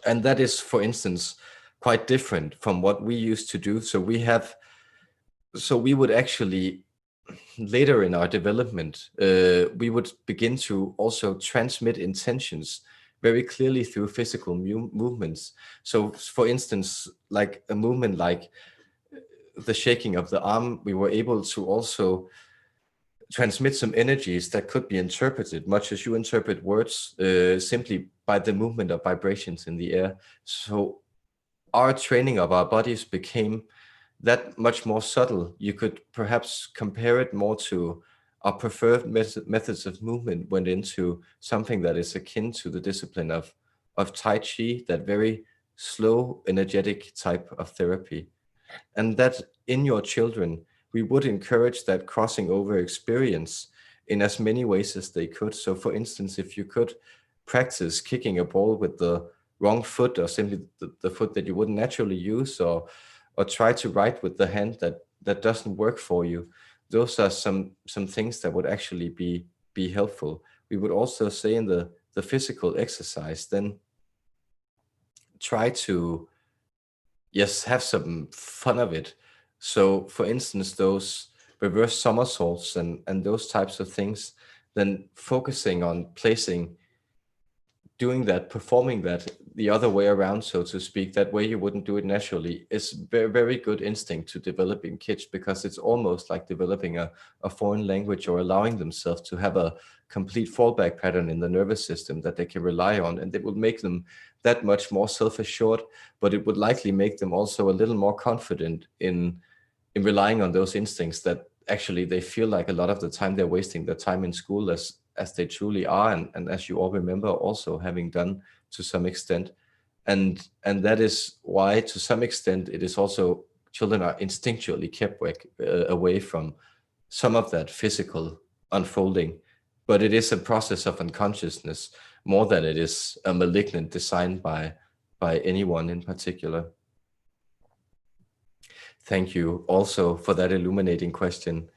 And that is, for instance, quite different from what we used to do. So we would actually, later in our development, we would begin to also transmit intentions very clearly through physical movements. So for instance, like a movement like the shaking of the arm, we were able to also transmit some energies that could be interpreted, much as you interpret words, simply by the movement of vibrations in the air. So our training of our bodies became that much more subtle. You could perhaps compare it more to our preferred methods of movement went into something that is akin to the discipline of Tai Chi, that very slow, energetic type of therapy. And that in your children, we would encourage that crossing over experience in as many ways as they could. So for instance, if you could practice kicking a ball with the wrong foot, or simply the foot that you wouldn't naturally use, or try to write with the hand that doesn't work for you, those are some things that would actually be helpful. We would also say in the physical exercise, then try to, yes, have some fun of it. So for instance, those reverse somersaults and those types of things, then focusing on doing that, performing that the other way around, so to speak, that way you wouldn't do it naturally, is very, very good instinct to developing kids, because it's almost like developing a foreign language, or allowing themselves to have a complete fallback pattern in the nervous system that they can rely on. And it would make them that much more self-assured, but it would likely make them also a little more confident in relying on those instincts, that actually they feel like a lot of the time they're wasting their time in school, as they truly are, and as you all remember also having done to some extent. And that is why, to some extent, it is also, children are instinctually kept away from some of that physical unfolding. But it is a process of unconsciousness more than it is a malignant design by anyone in particular. Thank you also for that illuminating question.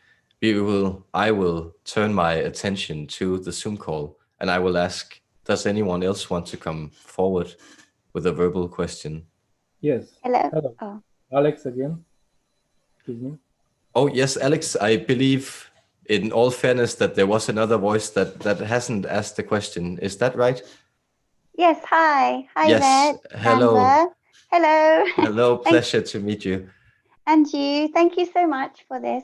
I will turn my attention to the Zoom call, and I will ask, does anyone else want to come forward with a verbal question? Yes. Hello. Oh. Alex again. Excuse me. Oh, yes, Alex, I believe, in all fairness, that there was another voice that hasn't asked the question. Is that right? Yes, hi. Hi yes. there. Hello. Danver. Hello. Hello, pleasure to meet you. And you. Thank you so much for this.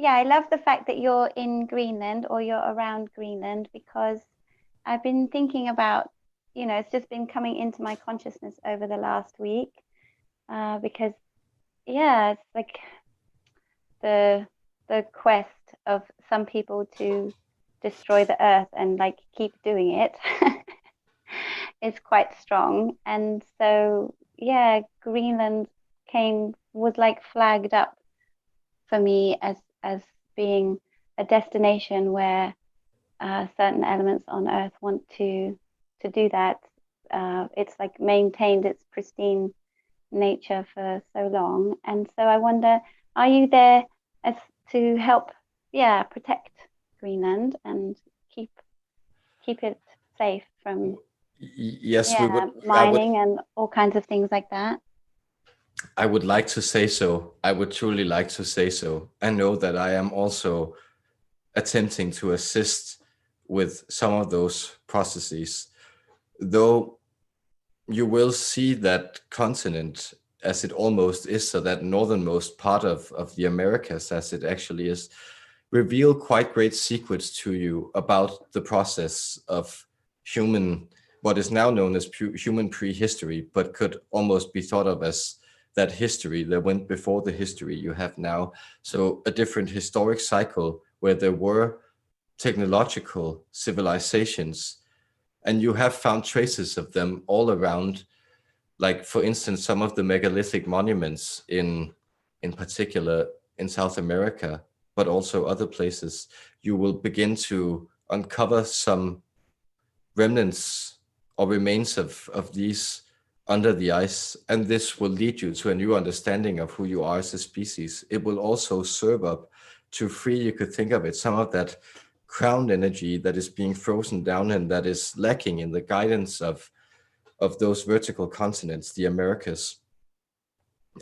Yeah, I love the fact that you're in Greenland, or you're around Greenland, because I've been thinking about, it's just been coming into my consciousness over the last week, because, yeah, it's like the quest of some people to destroy the earth and like keep doing it is quite strong. And so, yeah, Greenland was like flagged up for me as being a destination where certain elements on earth want to do that. It's like maintained its pristine nature for so long. And so I wonder, are you there as to help protect Greenland and keep it safe from yes, we would, mining and all kinds of things like that? I would like to say so. I would truly like to say so. I know that I am also attempting to assist with some of those processes, though you will see that continent as it almost is, so that northernmost part of the Americas as it actually is, reveal quite great secrets to you about the process of what is now known as human prehistory, but could almost be thought of as that history that went before the history you have now. So a different historic cycle where there were technological civilizations, and you have found traces of them all around. Like, for instance, some of the megalithic monuments in particular in South America, but also other places, you will begin to uncover some remnants or remains of these under the ice, and this will lead you to a new understanding of who you are as a species. It will also serve up to free, you could think of it, some of that crown energy that is being frozen down and that is lacking in the guidance of those vertical continents, the Americas.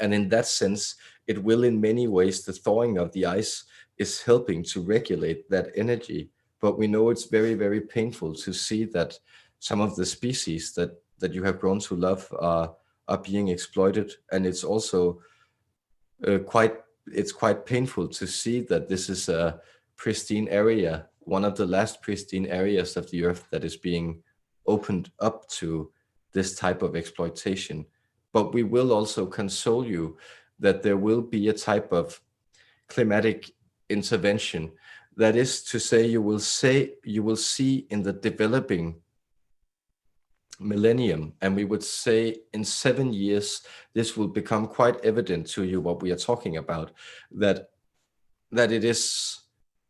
And in that sense, it will in many ways, the thawing of the ice is helping to regulate that energy. But we know it's very, very painful to see that some of the species that you have grown to love are being exploited. And it's also quite painful to see that this is a pristine area, one of the last pristine areas of the earth that is being opened up to this type of exploitation. But we will also console you that there will be a type of climatic intervention. That is to say, you will see in the developing millennium, and we would say in 7 years, this will become quite evident to you what we are talking about, that it is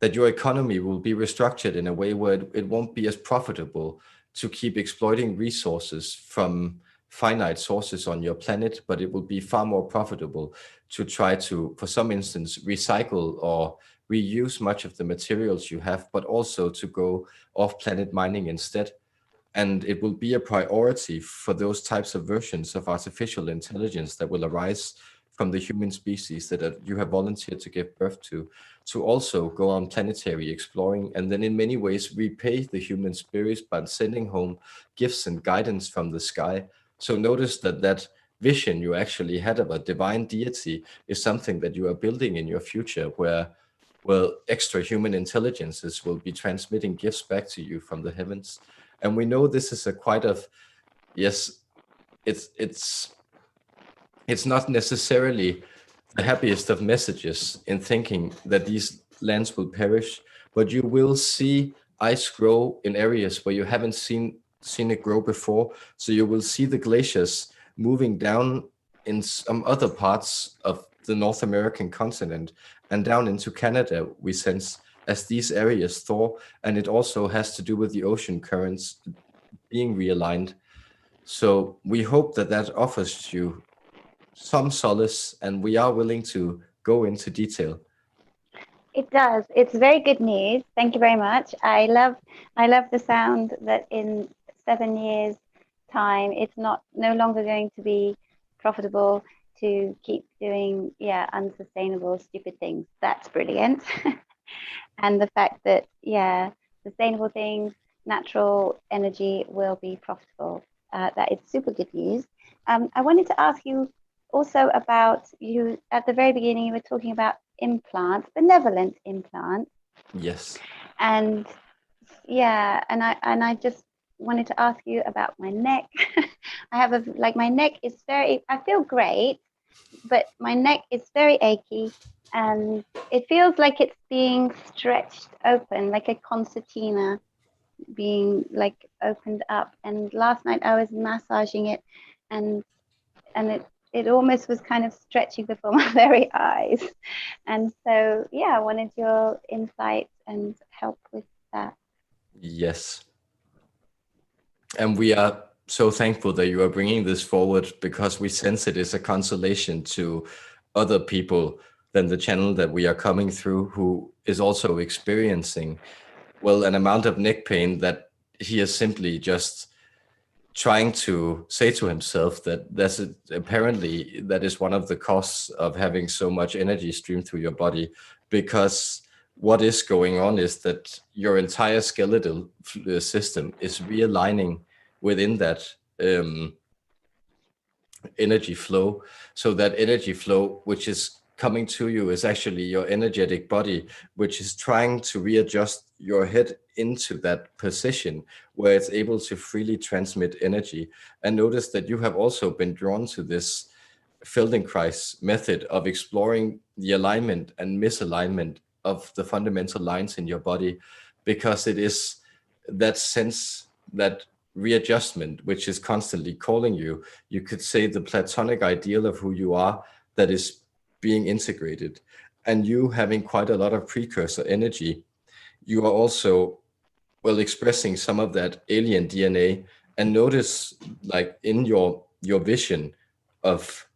that your economy will be restructured in a way where it won't be as profitable to keep exploiting resources from finite sources on your planet, but it will be far more profitable to try to, for some instance, recycle or reuse much of the materials you have, but also to go off-planet mining instead. And it will be a priority for those types of versions of artificial intelligence that will arise from the human species that you have volunteered to give birth to also go on planetary exploring, and then in many ways repay the human spirits by sending home gifts and guidance from the sky. So notice that that vision you actually had of a divine deity is something that you are building in your future, where, well, extra human intelligences will be transmitting gifts back to you from the heavens. And we know this is a quite of, yes, it's not necessarily the happiest of messages in thinking that these lands will perish, but you will see ice grow in areas where you haven't seen it grow before. So you will see the glaciers moving down in some other parts of the North American continent and down into Canada, we sense, as these areas thaw. And it also has to do with the ocean currents being realigned. So we hope that that offers you some solace, and we are willing to go into detail. It does. It's very good news. Thank you very much. I love the sound that in 7 years' time, it's no longer going to be profitable to keep doing unsustainable, stupid things. That's brilliant. And the fact that sustainable things, natural energy will be profitable. That is super good news. I wanted to ask you also about, you at the very beginning, you were talking about implants, benevolent implants. Yes. And I just wanted to ask you about my neck. I have my neck is I feel great, but my neck is very achy, and it feels like it's being stretched open, like a concertina being like opened up. And last night I was massaging it, and it almost was kind of stretching before my very eyes. And so, I wanted your insight and help with that. Yes. And we are so thankful that you are bringing this forward, because we sense it is a consolation to other people than the channel that we are coming through, who is also experiencing, well, an amount of neck pain that he is simply just trying to say to himself that apparently that is one of the costs of having so much energy stream through your body, because what is going on is that your entire skeletal system is realigning within that energy flow. So that energy flow, which is coming to you, is actually your energetic body, which is trying to readjust your head into that position where it's able to freely transmit energy. And notice that you have also been drawn to this Feldenkrais method of exploring the alignment and misalignment of the fundamental lines in your body, because it is that sense, that readjustment, which is constantly calling you. You could say the Platonic ideal of who you are that is being integrated, and you having quite a lot of precursor energy. You are also, well, expressing some of that alien DNA. And notice, like in your vision of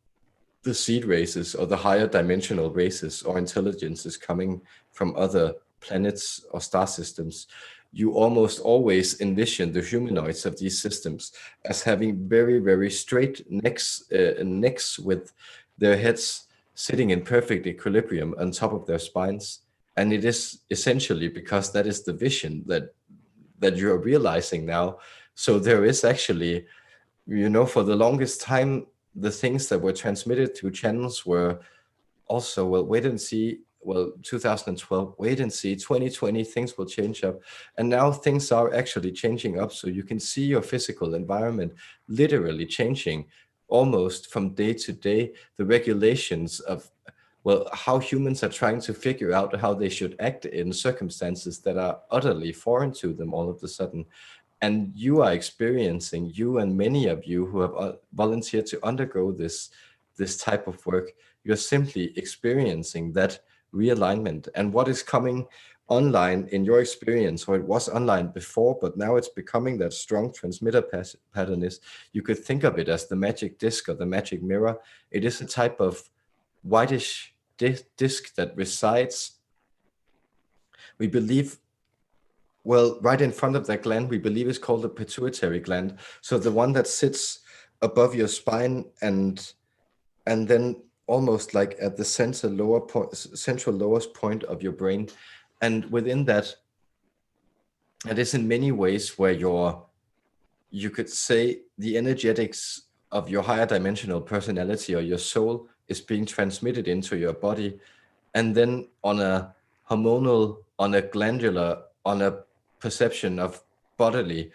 the seed races or the higher dimensional races or intelligences coming from other planets or star systems, you almost always envision the humanoids of these systems as having very, very straight necks with their heads sitting in perfect equilibrium on top of their spines. And it is essentially because that is the vision that you're realizing now. So there is actually, for the longest time, the things that were transmitted through channels were also, well, wait and see, 2012, wait and see, 2020, things will change up. And now things are actually changing up. So you can see your physical environment literally changing almost from day to day. The regulations of, well, how humans are trying to figure out how they should act in circumstances that are utterly foreign to them all of a sudden. And you are experiencing, you and many of you who have volunteered to undergo this type of work, you're simply experiencing that realignment. And what is coming online in your experience, or it was online before, but now it's becoming that strong transmitter pattern, is you could think of it as the magic disc or the magic mirror. It is a type of whitish disc that resides, we believe, well, right in front of that gland, we believe is called the pituitary gland. So the one that sits above your spine and then almost like at the central lowest point of your brain. And within that, it is in many ways where you could say the energetics of your higher dimensional personality or your soul is being transmitted into your body. And then on a hormonal, on a glandular, on a perception of bodily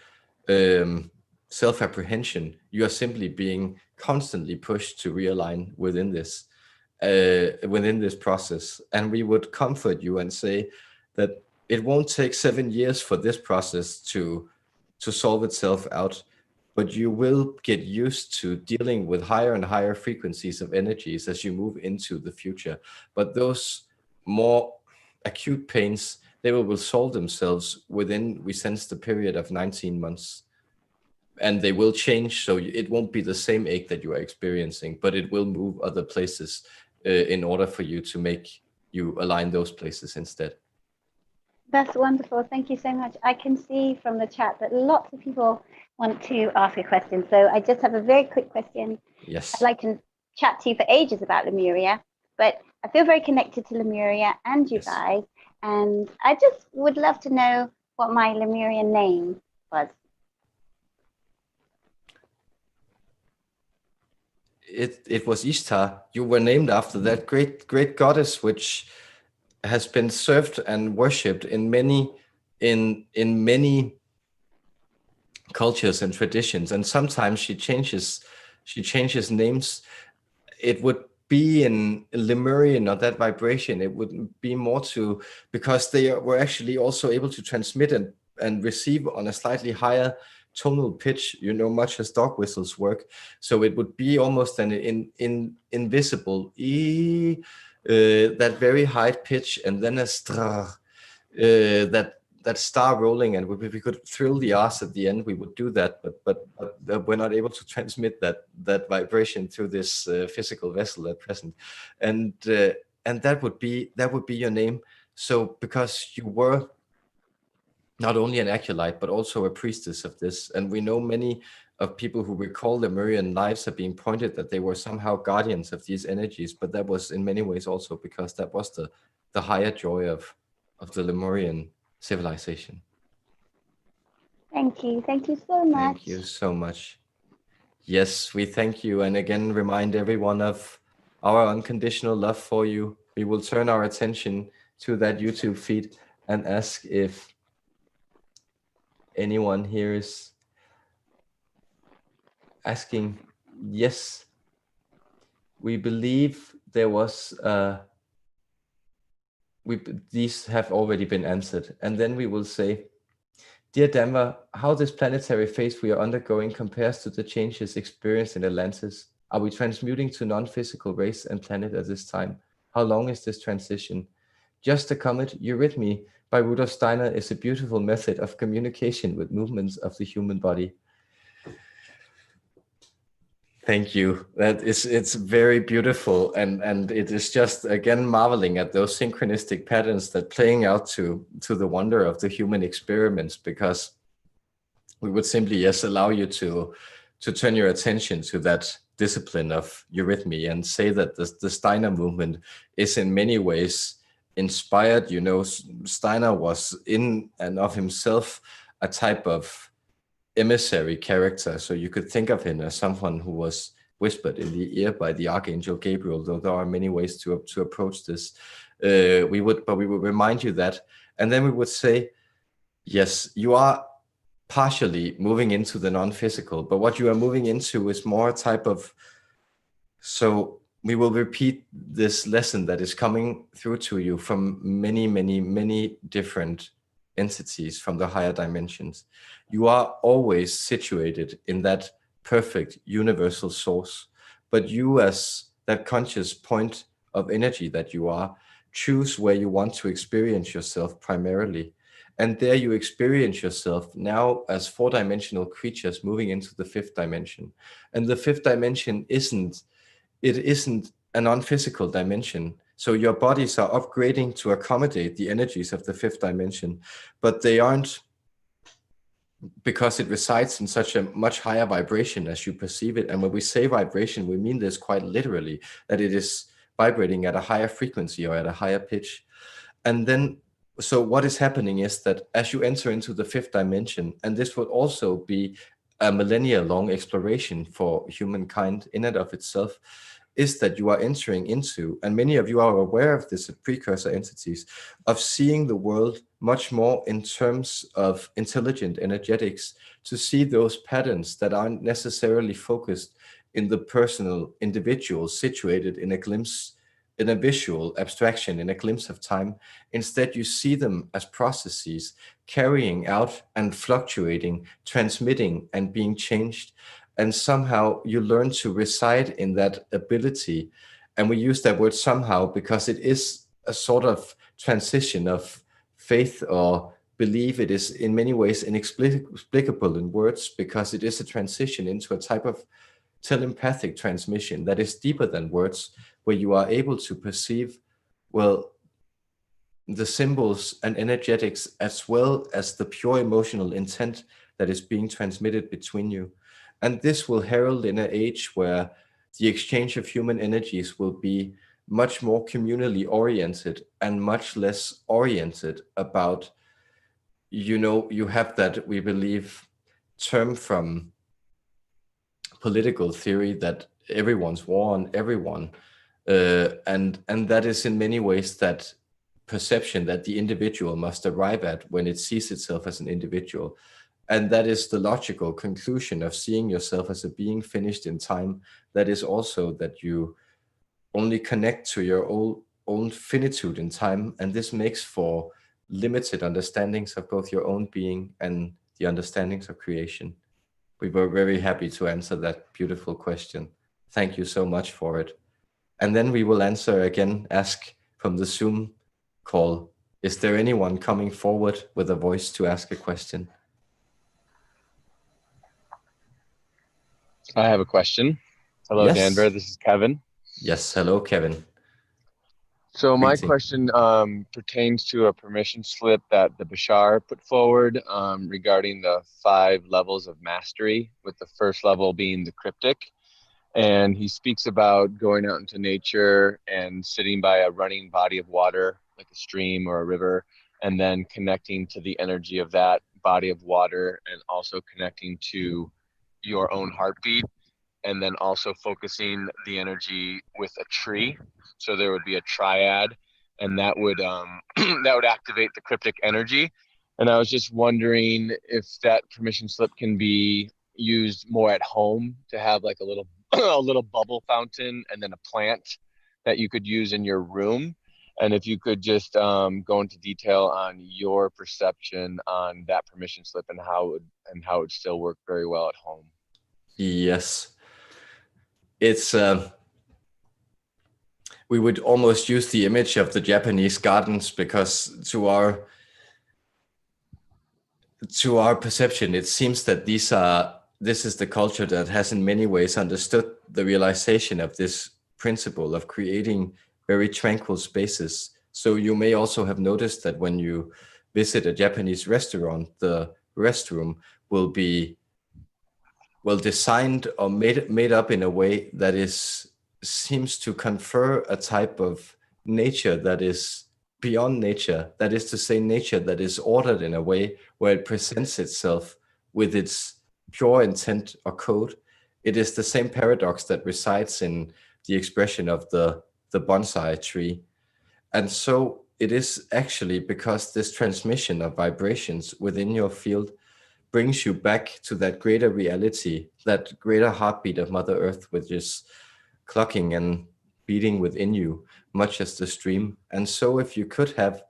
self-apprehension, you are simply being constantly pushed to realign within this process. And we would comfort you and say that it won't take 7 years for this process to solve itself out, but you will get used to dealing with higher and higher frequencies of energies as you move into the future. But those more acute pains, they will solve themselves within, we sense, the period of 19 months. And they will change, so it won't be the same ache that you are experiencing, but it will move other places in order for you to make you align those places instead. That's wonderful. Thank you so much. I can see from the chat that lots of people want to ask a question. So I just have a very quick question. Yes. I'd like to chat to you for ages about Lemuria, but I feel very connected to Lemuria and you guys. And I just would love to know what my Lemurian name was. It was Ishtar. You were named after that great goddess, which has been served and worshipped in many cultures and traditions. And sometimes she changes names. It would be in Lemurian or that vibration. It would be more to, because they were actually also able to transmit and receive on a slightly higher tonal pitch, much as dog whistles work. So it would be almost an invisible e, that very high pitch, and then a star, that star rolling, and if we could thrill the R's at the end, we would do that, but we're not able to transmit that vibration through this physical vessel at present, and that would be your name. So because you were not only an acolyte, but also a priestess of this. And we know many of people who recall Lemurian lives have been pointed that they were somehow guardians of these energies, but that was in many ways also because that was the higher joy of the Lemurian civilization. Thank you. Thank you so much. Thank you so much. Yes, we thank you. And again, remind everyone of our unconditional love for you. We will turn our attention to that YouTube feed and ask if anyone here is asking. Yes, we believe there was these have already been answered. And then we will say, dear Danver, how this planetary phase we are undergoing compares to the changes experienced in Atlantis. Are we transmuting to non-physical race and planet at this time? How long is this transition? Just a comment, eurythmy by Rudolf Steiner is a beautiful method of communication with movements of the human body. Thank you. It's very beautiful, and it is just again marveling at those synchronistic patterns that playing out to the wonder of the human experiments, because we would simply allow you to turn your attention to that discipline of eurythmy and say that the Steiner movement is in many ways inspired. Steiner was in and of himself a type of emissary character, so you could think of him as someone who was whispered in the ear by the Archangel Gabriel, though there are many ways to approach this. We would remind you that, and then we would say, yes, you are partially moving into the non-physical, but what you are moving into is more a type of, so we will repeat this lesson that is coming through to you from many different entities from the higher dimensions. You are always situated in that perfect universal source, but you, as that conscious point of energy that you are, choose where you want to experience yourself primarily. And there you experience yourself now as four-dimensional creatures moving into the fifth dimension. And the fifth dimension isn't a non-physical dimension. So your bodies are upgrading to accommodate the energies of the fifth dimension, but they aren't, because it resides in such a much higher vibration as you perceive it. And when we say vibration, we mean this quite literally, that it is vibrating at a higher frequency or at a higher pitch. And then, so what is happening is that as you enter into the fifth dimension, and this would also be a millennia-long exploration for humankind in and of itself, is that you are entering into, and many of you are aware of this, precursor entities, of seeing the world much more in terms of intelligent energetics, to see those patterns that aren't necessarily focused in the personal individual situated in a glimpse, in a visual abstraction, in a glimpse of time. Instead, you see them as processes carrying out and fluctuating, transmitting and being changed. And somehow you learn to reside in that ability. And we use that word somehow because it is a sort of transition of faith or belief. It is in many ways inexplicable in words, because it is a transition into a type of telepathic transmission that is deeper than words, where you are able to perceive, well, the symbols and energetics, as well as the pure emotional intent that is being transmitted between you. And this will herald in an age where the exchange of human energies will be much more communally oriented and much less oriented about, you have that, we believe, term from political theory that everyone's war on everyone. And that is in many ways that perception that the individual must arrive at when it sees itself as an individual. And that is the logical conclusion of seeing yourself as a being finished in time. That is also that you only connect to your own finitude in time. And this makes for limited understandings of both your own being and the understandings of creation. We were very happy to answer that beautiful question. Thank you so much for it. And then we will ask from the Zoom call, is there anyone coming forward with a voice to ask a question? I have a question. Hello, yes. Danver. This is Kevin. Yes. Hello, Kevin. So my question pertains to a permission slip that the Bashar put forward regarding the 5 levels of mastery, with the first level being the cryptic. And he speaks about going out into nature and sitting by a running body of water, like a stream or a river, and then connecting to the energy of that body of water, and also connecting to your own heartbeat, and then also focusing the energy with a tree. So there would be a triad, and that would that would activate the cryptic energy. And I was just wondering if that permission slip can be used more at home, to have like a little a little bubble fountain and then a plant that you could use in your room. And if you could just go into detail on your perception on that permission slip, and how it would still work very well at home. Yes, it's we would almost use the image of the Japanese gardens, because to our perception, it seems that this is the culture that has in many ways understood the realization of this principle of creating very tranquil spaces. So you may also have noticed that when you visit a Japanese restaurant, the restroom will be well designed or made up in a way that seems to confer a type of nature that is beyond nature. That is to say, nature that is ordered in a way where it presents itself with its pure intent or code. It is the same paradox that resides in the expression of the bonsai tree. And so it is actually because this transmission of vibrations within your field brings you back to that greater reality, that greater heartbeat of Mother Earth, which is clocking and beating within you, much as the stream. And so if you could have,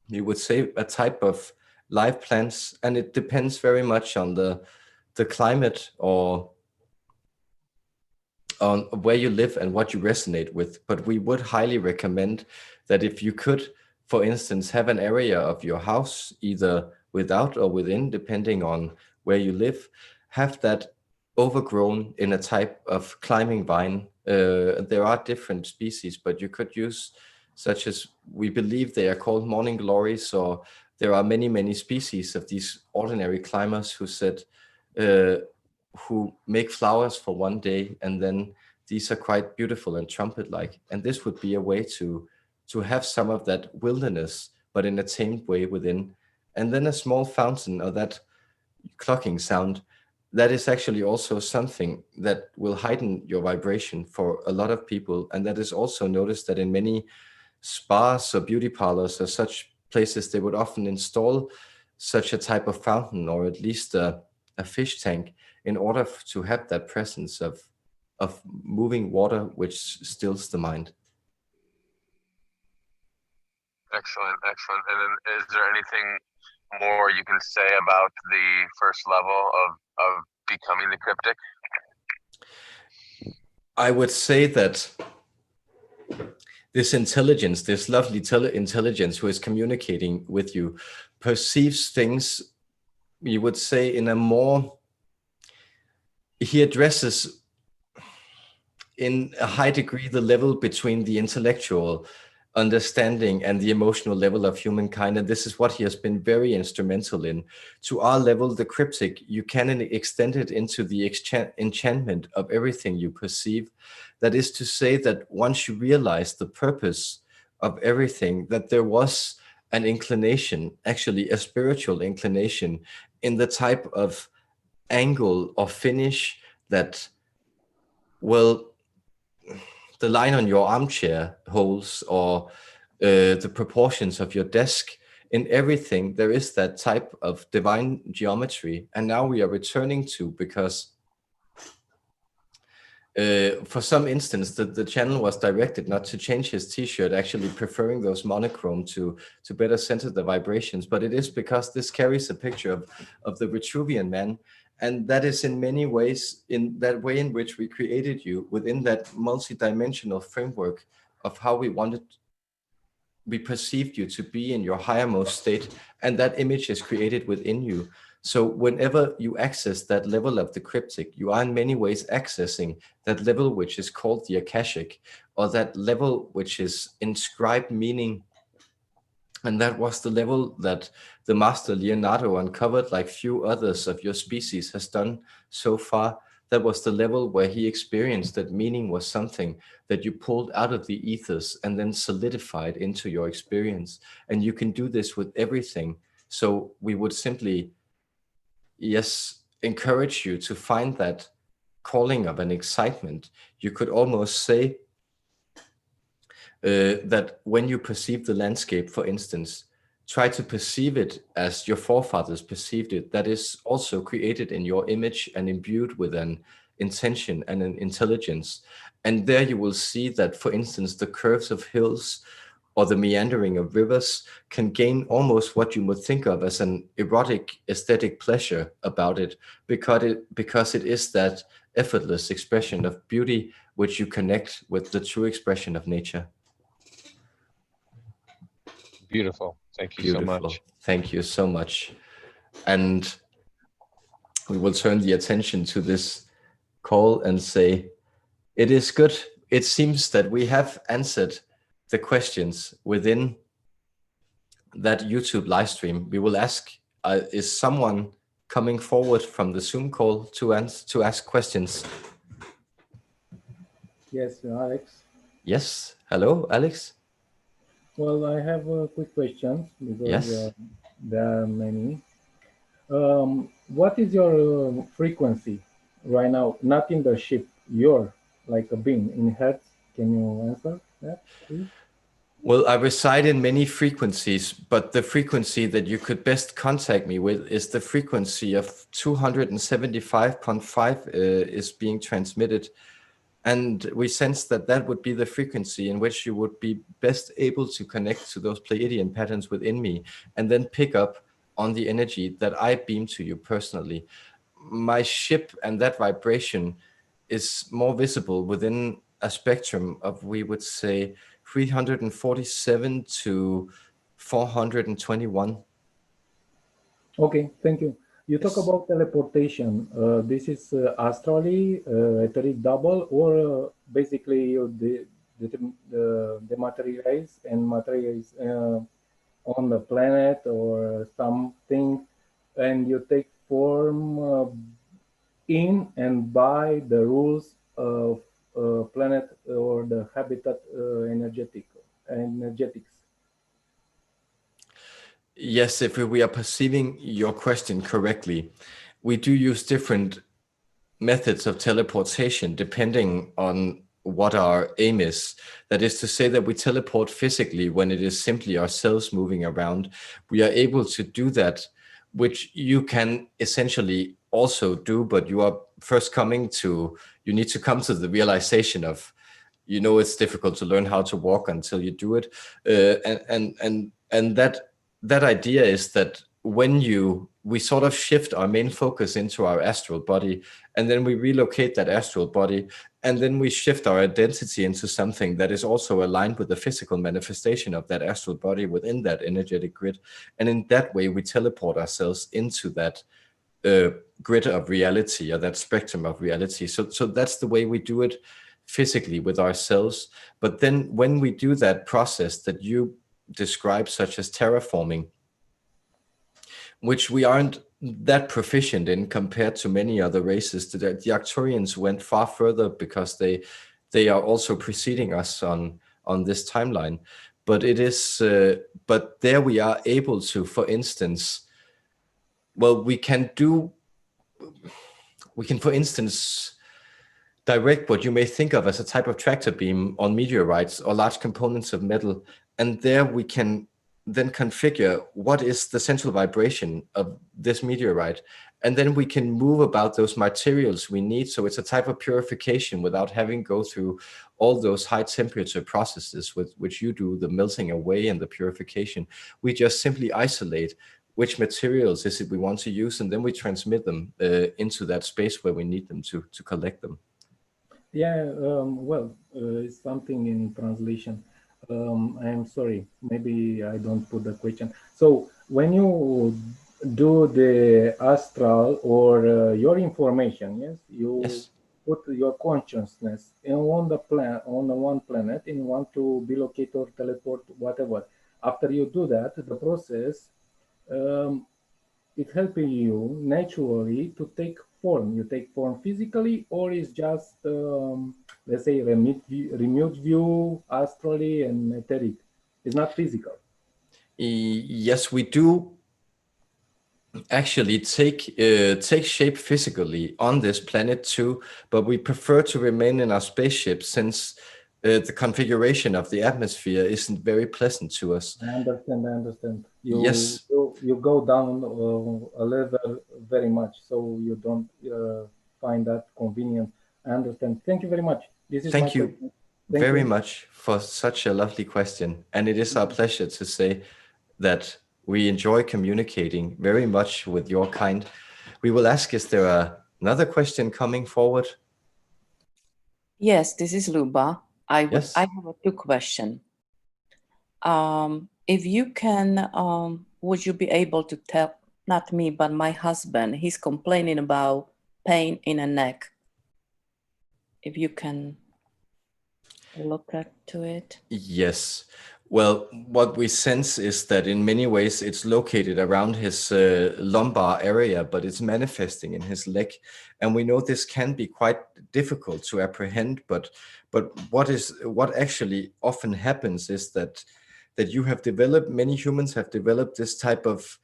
you would say, a type of live plants, and it depends very much on the climate or on where you live and what you resonate with. But we would highly recommend that if you could, for instance, have an area of your house, either without or within, depending on where you live, have that overgrown in a type of climbing vine. There are different species, but you could use such as, we believe they are called morning glories, or there are many, many species of these ordinary climbers who said, who make flowers for one day, and then these are quite beautiful and trumpet-like. And this would be a way to have some of that wilderness, but in a tamed way within. And then a small fountain, or that clocking sound, that is actually also something that will heighten your vibration for a lot of people. And that is also noticed that in many spas or beauty parlors or such places, they would often install such a type of fountain, or at least a fish tank, in order to have that presence of moving water, which stills the mind. Excellent, excellent. And then is there anything more you can say about the first level of becoming the cryptic? I would say that this intelligence, this lovely intelligence who is communicating with you, perceives things, you would say, in a more, he addresses in a high degree the level between the intellectual understanding and the emotional level of humankind. And this is what he has been very instrumental in. To our level, the cryptic, you can extend it into the enchantment of everything you perceive. That is to say that once you realize the purpose of everything, that there was an inclination, actually a spiritual inclination, in the type of angle or finish that, well, the line on your armchair holds, or the proportions of your desk, in everything there is that type of divine geometry. And now we are returning to, because for some instance the channel was directed not to change his t-shirt, actually preferring those monochrome to better center the vibrations. But it is because this carries a picture of the Vitruvian man. And that is in many ways, in that way in which we created you, within that multi-dimensional framework of how we perceived you to be in your highermost state. And that image is created within you. So whenever you access that level of the cryptic, you are in many ways accessing that level which is called the Akashic, or that level which is inscribed meaning. And that was the level that the master Leonardo uncovered, like few others of your species has done so far. That was the level where he experienced that meaning was something that you pulled out of the ethers and then solidified into your experience. And you can do this with everything. So we would simply, yes, encourage you to find that calling of an excitement. You could almost say that when you perceive the landscape, for instance, try to perceive it as your forefathers perceived it. That is also created in your image and imbued with an intention and an intelligence. And there you will see that, for instance, the curves of hills or the meandering of rivers can gain almost what you would think of as an erotic aesthetic pleasure about it, because it is that effortless expression of beauty which you connect with the true expression of nature. Beautiful. Thank you so much. Thank you so much. And we will turn the attention to this call and say, it is good. It seems that we have answered the questions within that YouTube live stream. We will ask, is someone coming forward from the Zoom call to ask questions? Yes, Alex. Yes. Hello, Alex. Well, I have a quick question, because yes. There are many. What is your frequency right now? Not in the ship, you're like a being in hertz. Can you answer that, please? Well, I reside in many frequencies, but the frequency that you could best contact me with is the frequency of 275.5 is being transmitted. And we sense that that would be the frequency in which you would be best able to connect to those Pleiadian patterns within me, and then pick up on the energy that I beam to you personally. My ship and that vibration is more visible within a spectrum of, we would say, 347 to 421. Okay, thank you. You talk about teleportation. This is astrally, etheric double, or basically you dematerialize and materialize on the planet or something, and you take form in and by the rules of planet or the habitat energetics. Yes, if we are perceiving your question correctly, we do use different methods of teleportation depending on what our aim is. That is to say that we teleport physically when it is simply ourselves moving around. We are able to do that, which you can essentially also do, but you are first you need to come to the realization of, it's difficult to learn how to walk until you do it. And that idea is that when we sort of shift our main focus into our astral body, and then we relocate that astral body, and then we shift our identity into something that is also aligned with the physical manifestation of that astral body within that energetic grid. And in that way, we teleport ourselves into that grid of reality, or that spectrum of reality. So that's the way we do it physically with ourselves. But then when we do that process that you describe, such as terraforming, which we aren't that proficient in compared to many other races, the Arcturians went far further because they are also preceding us on this timeline. But it is but there we are able to, for instance, we can for instance direct what you may think of as a type of tractor beam on meteorites or large components of metal, and there we can then configure what is the central vibration of this meteorite, and then we can move about those materials we need. So it's a type of purification without having go through all those high temperature processes with which you do the melting away and the purification. We just simply isolate which materials is it we want to use, and then we transmit them into that space where we need them to collect them. Yeah, it's something in translation. I'm sorry, maybe I don't put the question. So when you do the astral or your information, yes, Yes. put your consciousness on the one planet, and you want to be located or teleport, whatever. After you do that, the process, it helping you naturally to take form. You take form physically, or is just let's say remote view, astrally and etheric. It's not physical. Yes, we do actually take shape physically on this planet too, but we prefer to remain in our spaceship since the configuration of the atmosphere isn't very pleasant to us. I understand. Yes. You go down a level very much, so you don't find that convenient. I understand. Thank you very much. This is Thank you question. very much for such a lovely question. And it is our pleasure to say that we enjoy communicating very much with your kind. We will ask, is there another question coming forward? Yes, this is Luba. I have a two question. If you can, would you be able to tell, not me, but my husband, he's complaining about pain in the neck. If you can look to it. Yes. Well, what we sense is that in many ways it's located around his lumbar area, but it's manifesting in his leg. And we know this can be quite difficult to apprehend, but what actually often happens is that many humans have developed this type of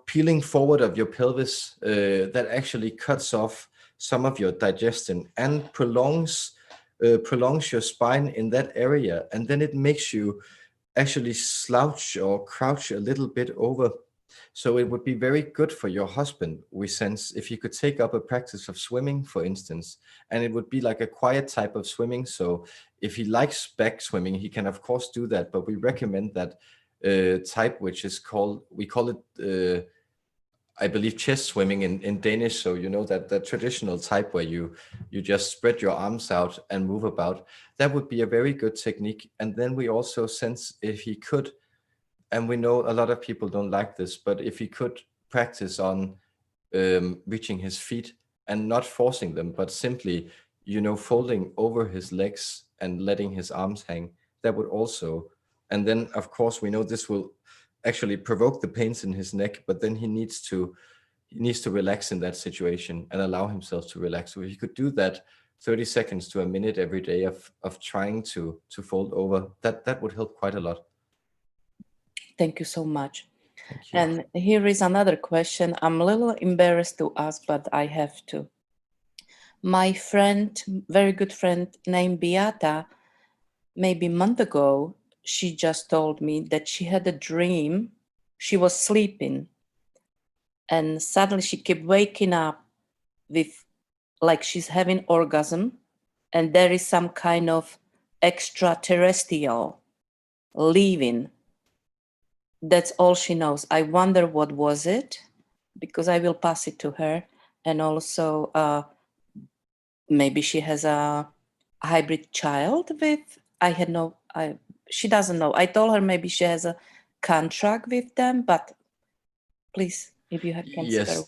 peeling forward of your pelvis that actually cuts off some of your digestion and prolongs your spine in that area, and then it makes you actually slouch or crouch a little bit over. So it would be very good for your husband, we sense, if you could take up a practice of swimming, for instance, and it would be like a quiet type of swimming. So if he likes back swimming, he can of course do that, but we recommend that type, which is we call it I believe, chest swimming in Danish. So, you know, that traditional type where you just spread your arms out and move about. That would be a very good technique. And then we also sense if he could, and we know a lot of people don't like this, but if he could practice on reaching his feet and not forcing them, but simply, you know, folding over his legs and letting his arms hang, that would also, and then of course we know this will actually provoke the pains in his neck, but then he needs to relax in that situation and allow himself to relax. So if he could do that 30 seconds to a minute every day of trying to fold over, that would help quite a lot. Thank you so much. And here is another question. I'm a little embarrassed to ask, but I have to. My friend, very good friend named Beata, maybe a month ago, she just told me that she had a dream. She was sleeping and suddenly she kept waking up with like she's having orgasm and there is some kind of extraterrestrial living. That's all she knows. I wonder what was it, because I will pass it to her. And also maybe she has a hybrid child with, she doesn't know. I told her maybe she has a contract with them, but please, if you can yes,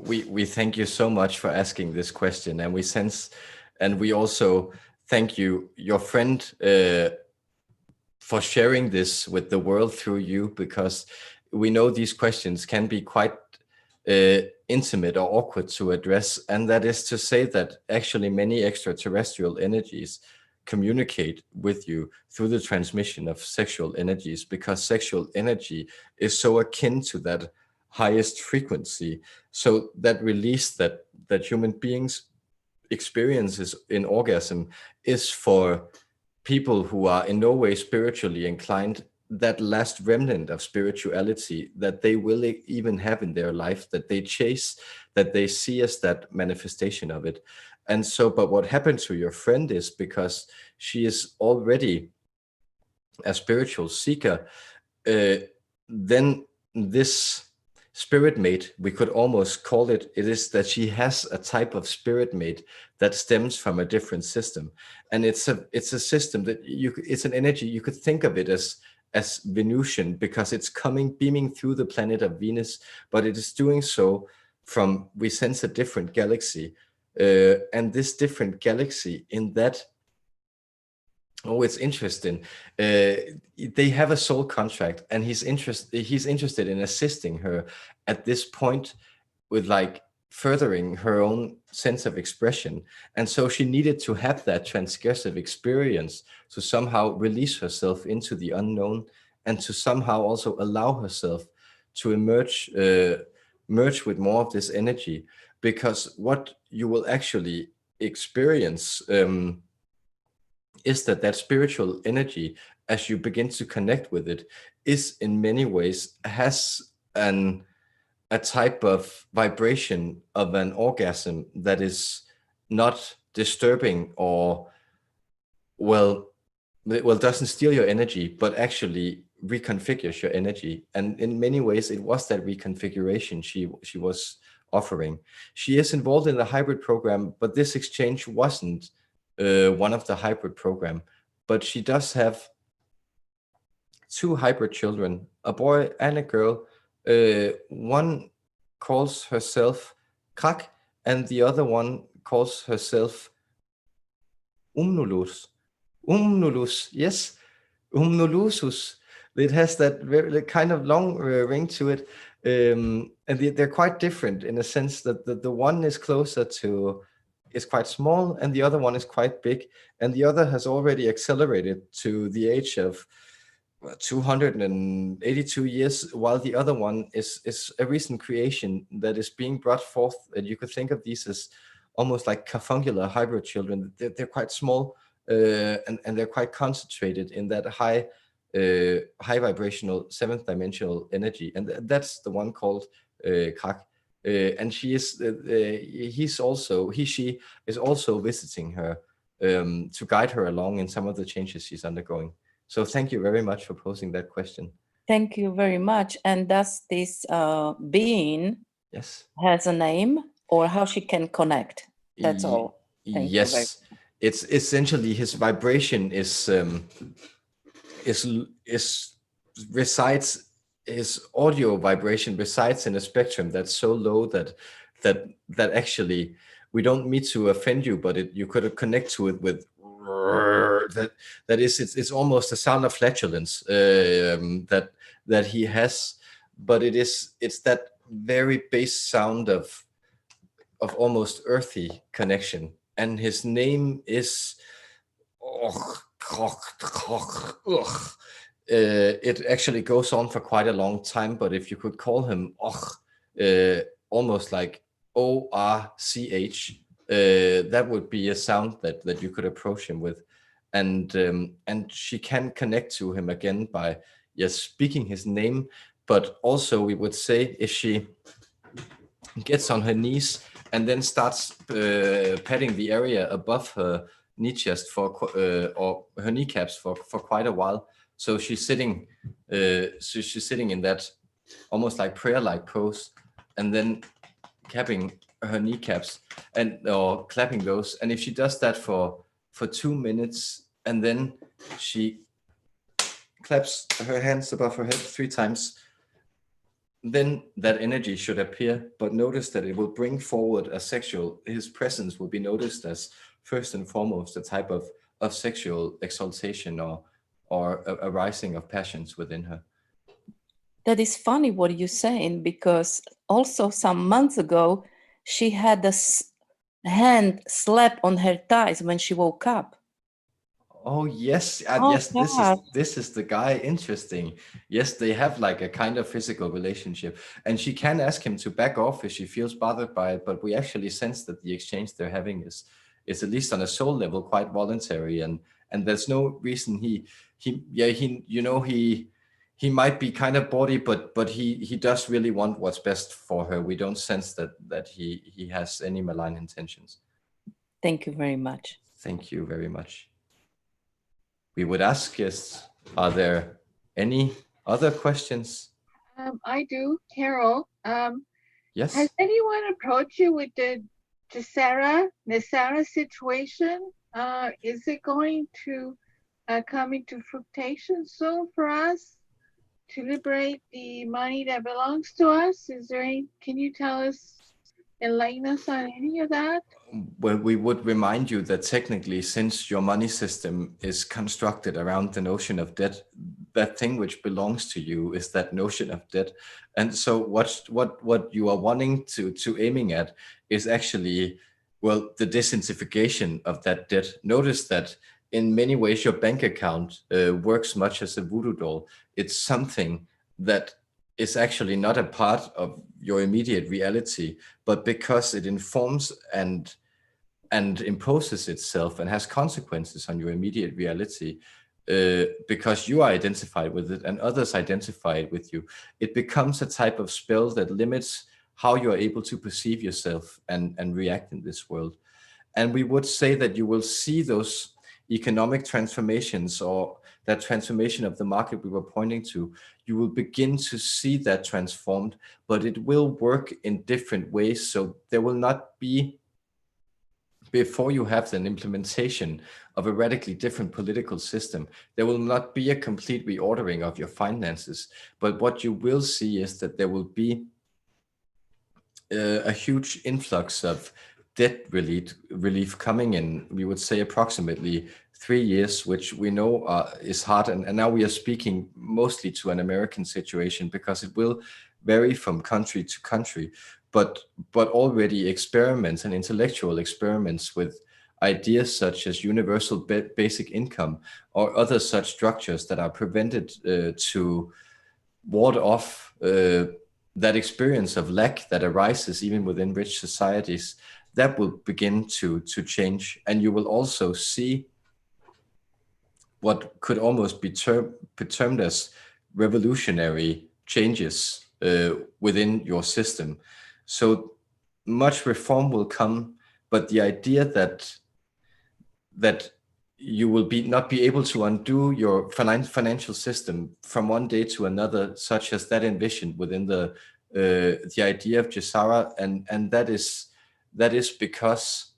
we thank you so much for asking this question, and we sense, and we also thank you, your friend, for sharing this with the world through you, because we know these questions can be quite intimate or awkward to address. And that is to say that actually many extraterrestrial energies communicate with you through the transmission of sexual energies, because sexual energy is so akin to that highest frequency. So that release that human beings experiences in orgasm is for people who are in no way spiritually inclined, that last remnant of spirituality that they will even have in their life, that they chase, that they see as that manifestation of it. And so, but what happened to your friend is because she is already a spiritual seeker, then this spirit mate, we could almost call it is that she has a type of spirit mate that stems from a different system. And it's a system that it's an energy, you could think of it as Venusian, because it's beaming through the planet of Venus, but it is doing so from, we sense, a different galaxy. And this different galaxy in that, oh, it's interesting. They have a soul contract, and he's interested in assisting her at this point with like furthering her own sense of expression. And so she needed to have that transgressive experience to somehow release herself into the unknown, and to somehow also allow herself to merge with more of this energy. Because what you will actually experience is that spiritual energy, as you begin to connect with it, is in many ways has a type of vibration of an orgasm that is not disturbing or doesn't steal your energy, but actually reconfigures your energy. And in many ways, it was that reconfiguration she was offering. She is involved in the hybrid program, but this exchange wasn't one of the hybrid program. But she does have 2 hybrid children, a boy and a girl. One calls herself Krak, and the other one calls herself Umnulus. Umnulus, yes, Umnulusus. It has that very kind of long ring to it, and they're quite different in a sense that the one is closer to, is quite small, and the other one is quite big, and the other has already accelerated to the age of 282 years, while the other one is a recent creation that is being brought forth. And you could think of these as almost like carbuncular hybrid children. They're quite small, and they're quite concentrated in that high vibrational 7th dimensional energy, and that's the one called Krak. And she is she is also visiting her to guide her along in some of the changes she's undergoing. So thank you very much for posing that question. Thank you very much. And does this being has a name, or how she can connect? That's all. Thank you very much. It's essentially his vibration resides. His audio vibration resides in a spectrum that's so low that actually we don't mean to offend you, but you could connect to it with it's almost a sound of flatulence that he has, but it's that very bass sound of almost earthy connection, and his name is it actually goes on for quite a long time, but if you could call him almost like ORCH, that would be a sound that you could approach him with, and she can connect to him again by speaking his name, but also we would say if she gets on her knees and then starts patting the area above her knee chest or her kneecaps for quite a while. So she's sitting in that almost like prayer-like pose, and then capping her kneecaps or clapping those. And if she does that for 2 minutes, and then she claps her hands above her head 3 times, then that energy should appear. But notice that it will bring forward his presence will be noticed as first and foremost a type of sexual exaltation or a rising of passions within her. That is funny what you're saying, because also some months ago she had a hand slap on her thighs when she woke up. Oh yes, yes. This is the guy. Interesting. Yes, they have like a kind of physical relationship, and she can ask him to back off if she feels bothered by it. But we actually sense that the exchange they're having is at least on a soul level quite voluntary, and there's no reason he might be kind of bawdy, but he does really want what's best for her. We don't sense that he has any malign intentions. Thank you very much. Thank you very much. We would ask, are there any other questions? I do, Carol. Yes. Has anyone approached you with the Nisara situation? Is it going to come into fruition soon for us to liberate the money that belongs to us? Can you enlighten us on any of that? Well, we would remind you that technically, since your money system is constructed around the notion of debt, that thing which belongs to you is that notion of debt. And so what you are wanting to aiming at is actually, well, the disintensification of that debt. Notice that in many ways, your bank account works much as a voodoo doll. It's something that is actually not a part of your immediate reality, but because it informs and imposes itself and has consequences on your immediate reality, because you are identified with it and others identify it with you, it becomes a type of spell that limits how you are able to perceive yourself and react in this world. And we would say that you will see those economic transformations, or that transformation of the market we were pointing to, you will begin to see that transformed, but it will work in different ways. So there will not be, before you have an implementation of a radically different political system, there will not be a complete reordering of your finances. But what you will see is that there will be a huge influx of debt relief coming in, we would say approximately 3 years, which we know is hard. And now we are speaking mostly to an American situation, because it will vary from country to country. But already experiments and intellectual experiments with ideas such as universal basic income or other such structures that are prevented to ward off that experience of lack that arises even within rich societies, that will begin to change. And you will also see what could almost be termed as revolutionary changes within your system. So much reform will come, but the idea that you will not be able to undo your financial system from one day to another, such as that envisioned within the idea of Gesara, and that is because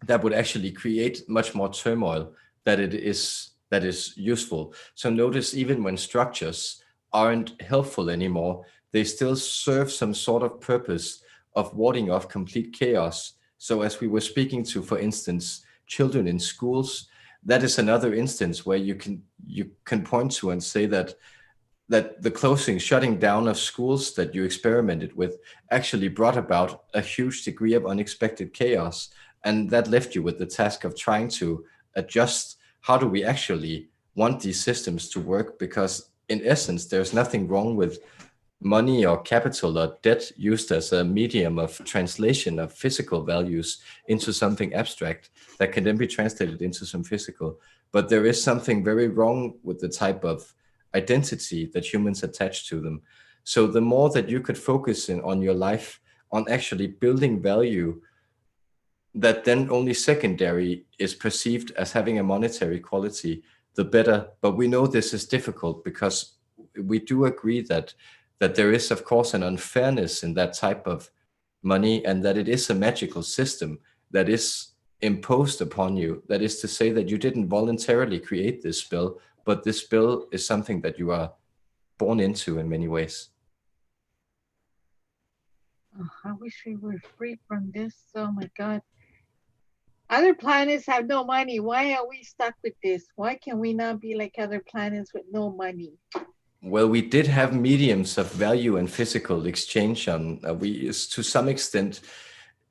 that would actually create much more turmoil that is useful. So notice, even when structures aren't helpful anymore, they still serve some sort of purpose of warding off complete chaos. So as we were speaking to, for instance, children in schools, that is another instance where you can point to and say that the shutting down of schools that you experimented with actually brought about a huge degree of unexpected chaos. And that left you with the task of trying to adjust, how do we actually want these systems to work? Because in essence, there's nothing wrong with money or capital or debt used as a medium of translation of physical values into something abstract that can then be translated into some physical. But there is something very wrong with the type of identity that humans attach to them. So the more that you could focus on your life, on actually building value that then only secondary is perceived as having a monetary quality, the better. But we know this is difficult because we do agree that there is, of course, an unfairness in that type of money, and that it is a magical system that is imposed upon you. That is to say that you didn't voluntarily create this spell, but this spell is something that you are born into in many ways. Oh, I wish we were free from this. Oh my God. Other planets have no money. Why are we stuck with this? Why can we not be like other planets with no money? Well, we did have mediums of value and physical exchange on. We, to some extent,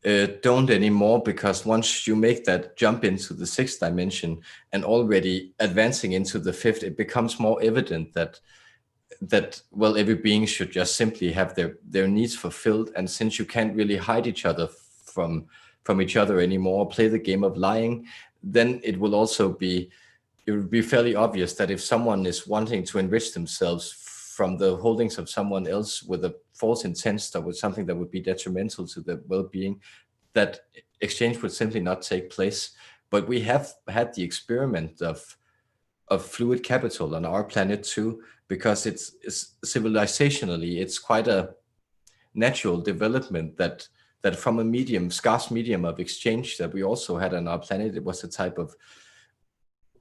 don't anymore, because once you make that jump into the sixth dimension and already advancing into the fifth, it becomes more evident that well, every being should just simply have their needs fulfilled. And since you can't really hide each other from each other anymore, play the game of lying, then it would be fairly obvious that if someone is wanting to enrich themselves from the holdings of someone else with a false intent, or with something that would be detrimental to their well-being, that exchange would simply not take place. But we have had the experiment of fluid capital on our planet too, because it's civilizationally, it's quite a natural development that from a scarce medium of exchange that we also had on our planet, it was a type of,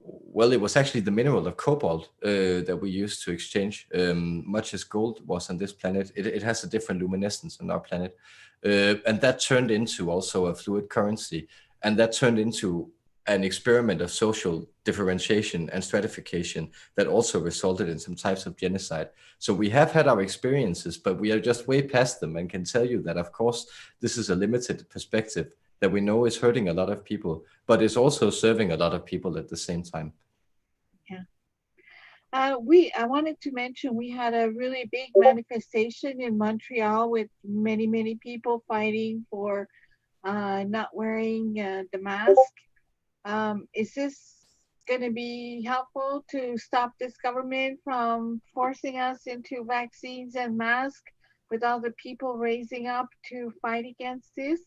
well, it was actually the mineral of cobalt that we used to exchange, much as gold was on this planet. It has a different luminescence on our planet. And that turned into also a fluid currency. And that turned into an experiment of social differentiation and stratification that also resulted in some types of genocide. So we have had our experiences, but we are just way past them, and can tell you that, of course, this is a limited perspective that we know is hurting a lot of people, but is also serving a lot of people at the same time. Yeah. I wanted to mention we had a really big manifestation in Montreal with many, many people fighting for not wearing the mask. Is this going to be helpful to stop this government from forcing us into vaccines and masks, with all the people raising up to fight against this?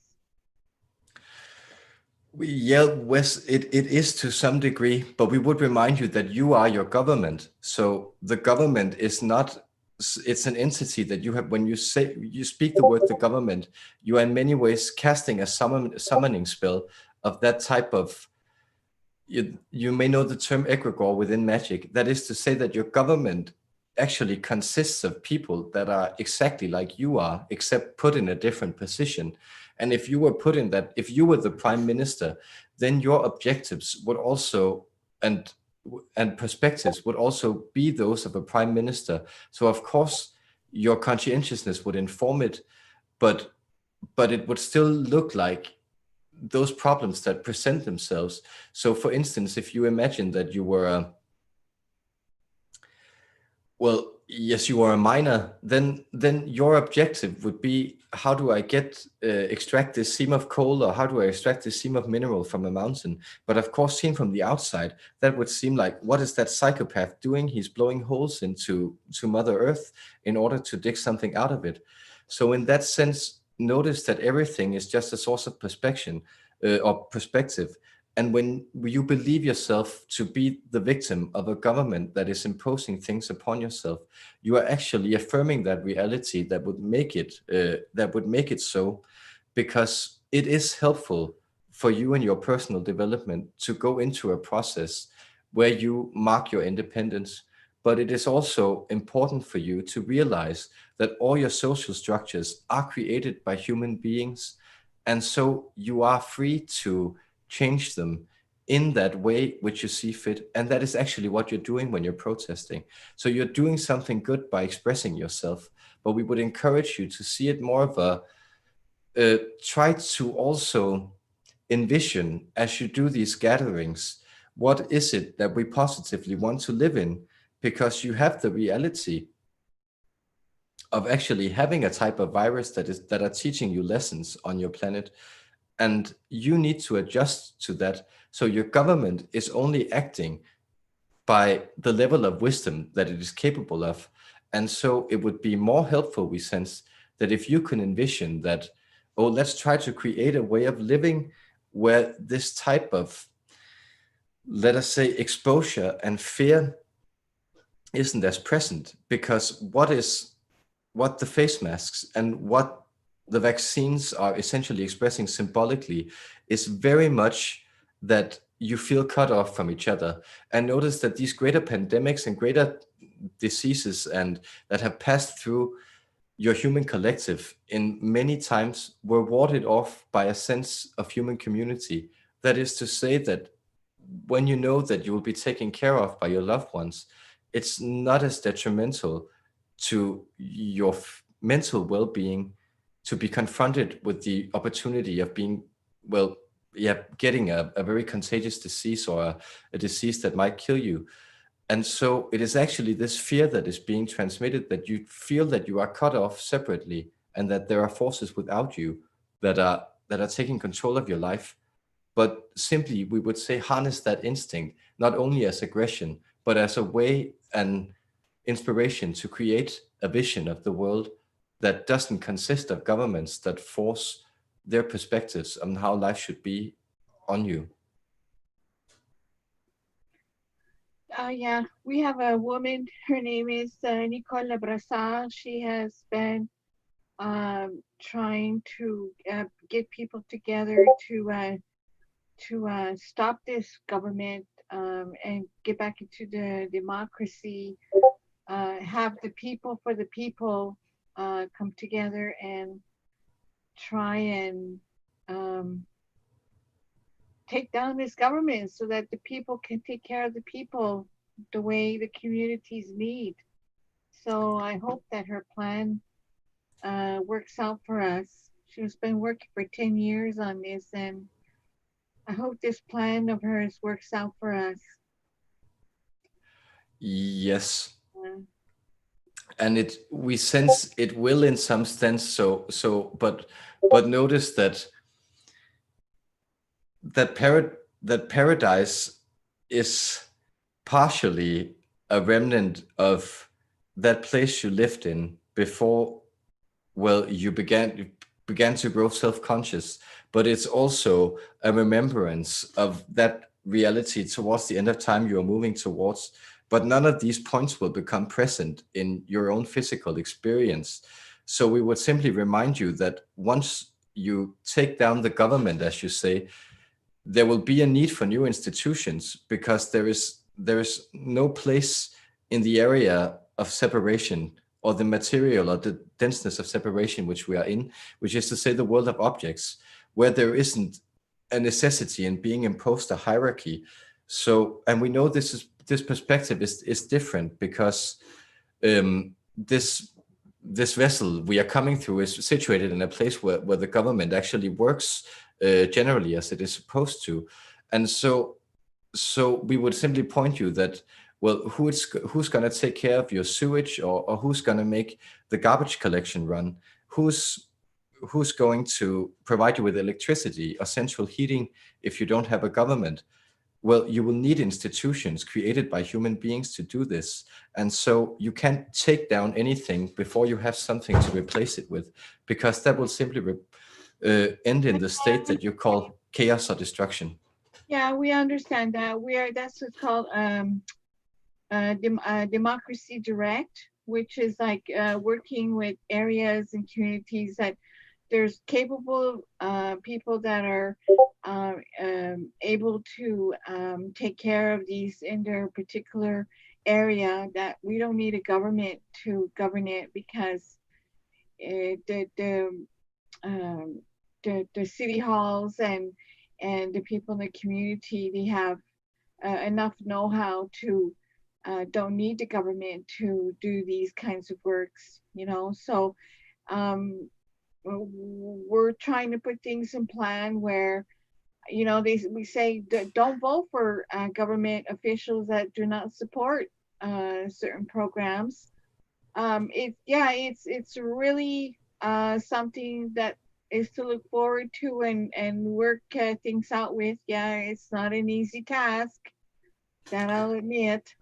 Yeah, Wes, it is to some degree, but we would remind you that you are your government. So the government is not, it's an entity that you have. When you speak the word the government, you are in many ways casting a summoning spell of that type of, you may know the term egregore within magic. That is to say that your government actually consists of people that are exactly like you are, except put in a different position. And if you were put in that, if you were the prime minister, then your objectives would also, and perspectives would also be those of a prime minister. So of course, your conscientiousness would inform it, but it would still look like those problems that present themselves. So for instance, if you imagine that you were you are a miner, then your objective would be, how do I extract this seam of coal, or how do I extract this seam of mineral from a mountain? But of course, seen from the outside, that would seem like, what is that psychopath doing? He's blowing holes into Mother Earth in order to dig something out of it. So in that sense, notice that everything is just a source of perspective, And when you believe yourself to be the victim of a government that is imposing things upon yourself, you are actually affirming that reality that would make it so, because it is helpful for you and your personal development to go into a process where you mark your independence. But it is also important for you to realize that all your social structures are created by human beings. And so you are free to change them in that way which you see fit. And that is actually what you're doing when you're protesting. So you're doing something good by expressing yourself. But we would encourage you to see it more of a try to also envision, as you do these gatherings, what is it that we positively want to live in? Because you have the reality of actually having a type of virus that are teaching you lessons on your planet, and you need to adjust to that. So your government is only acting by the level of wisdom that it is capable of. And so it would be more helpful, we sense, that if you can envision that, oh, let's try to create a way of living where this type of, let us say, exposure and fear isn't as present. Because what the face masks and what the vaccines are essentially expressing symbolically is very much that you feel cut off from each other. And notice that these greater pandemics and greater diseases and that have passed through your human collective in many times were warded off by a sense of human community. That is to say that when you know that you will be taken care of by your loved ones, it's not as detrimental to your mental well-being to be confronted with the opportunity of being, well, yeah, getting a very contagious disease or a disease that might kill you. And so it is actually this fear that is being transmitted, that you feel that you are cut off separately and that there are forces without you that are taking control of your life. But simply, we would say, harness that instinct, not only as aggression, but as a way and inspiration to create a vision of the world that doesn't consist of governments that force their perspectives on how life should be on you. Yeah, we have a woman. Her name is Nicole Brassard. She has been trying to get people together to stop this government and get back into the democracy. Have the people for the people come together and try and take down this government so that the people can take care of the people the way the communities need. So I hope that her plan works out for us. She's been working for 10 years on this, and I hope this plan of hers works out for us. Yes. And we sense it will in some sense. But notice that paradise is partially a remnant of that place you lived in before, well, you began to grow self-conscious, but it's also a remembrance of that reality towards the end of time you are moving towards. But none of these points will become present in your own physical experience. So we would simply remind you that once you take down the government, as you say, there will be a need for new institutions, because there is no place in the area of separation or the material or the denseness of separation which we are in, which is to say the world of objects, where there isn't a necessity in being imposed a hierarchy. So, and we know this perspective is different because this vessel we are coming through is situated in a place where the government actually works generally as it is supposed to. And so we would simply point you that, well, who's going to take care of your sewage, or who's going to make the garbage collection run? Who's going to provide you with electricity or central heating if you don't have a government? Well, you will need institutions created by human beings to do this. And so you can't take down anything before you have something to replace it with, because that will simply end in the state that you call chaos or destruction. Yeah, we understand that. That's what's called democracy direct, which is like working with areas and communities that there's capable people that are able to take care of these in their particular area, that we don't need a government to govern it, because the the city halls and the people in the community, they have enough know-how to don't need the government to do these kinds of works, you know. So we're trying to put things in plan where, you know, we say don't vote for government officials that do not support certain programs. It's really something that is to look forward to and work things out with. Yeah, it's not an easy task, that I'll admit.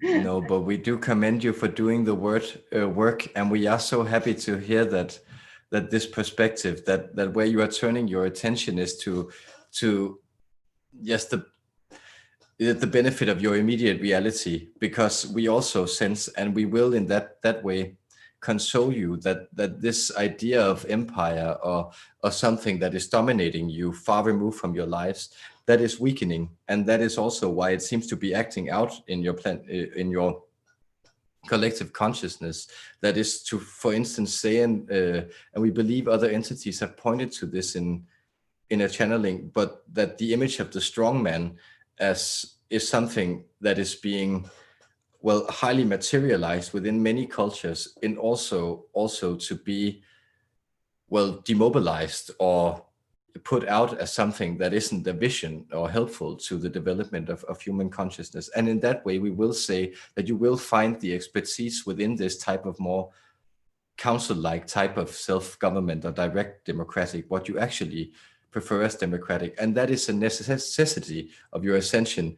No, but we do commend you for doing the work, and we are so happy to hear that this perspective, that where you are turning your attention is to yes, the benefit of your immediate reality, because we also sense, and we will in that way console you, that this idea of empire or something that is dominating you far removed from your lives, that is weakening, and that is also why it seems to be acting out in your collective consciousness. That is to, for instance, say, and we believe other entities have pointed to this in a channeling, but that the image of the strong man as is something that is being, well, highly materialized within many cultures, and also to be, well, demobilized or put out as something that isn't a vision or helpful to the development of human consciousness. And in that way, we will say that you will find the expertise within this type of more council-like type of self-government or direct democratic, what you actually prefer as democratic. And that is a necessity of your ascension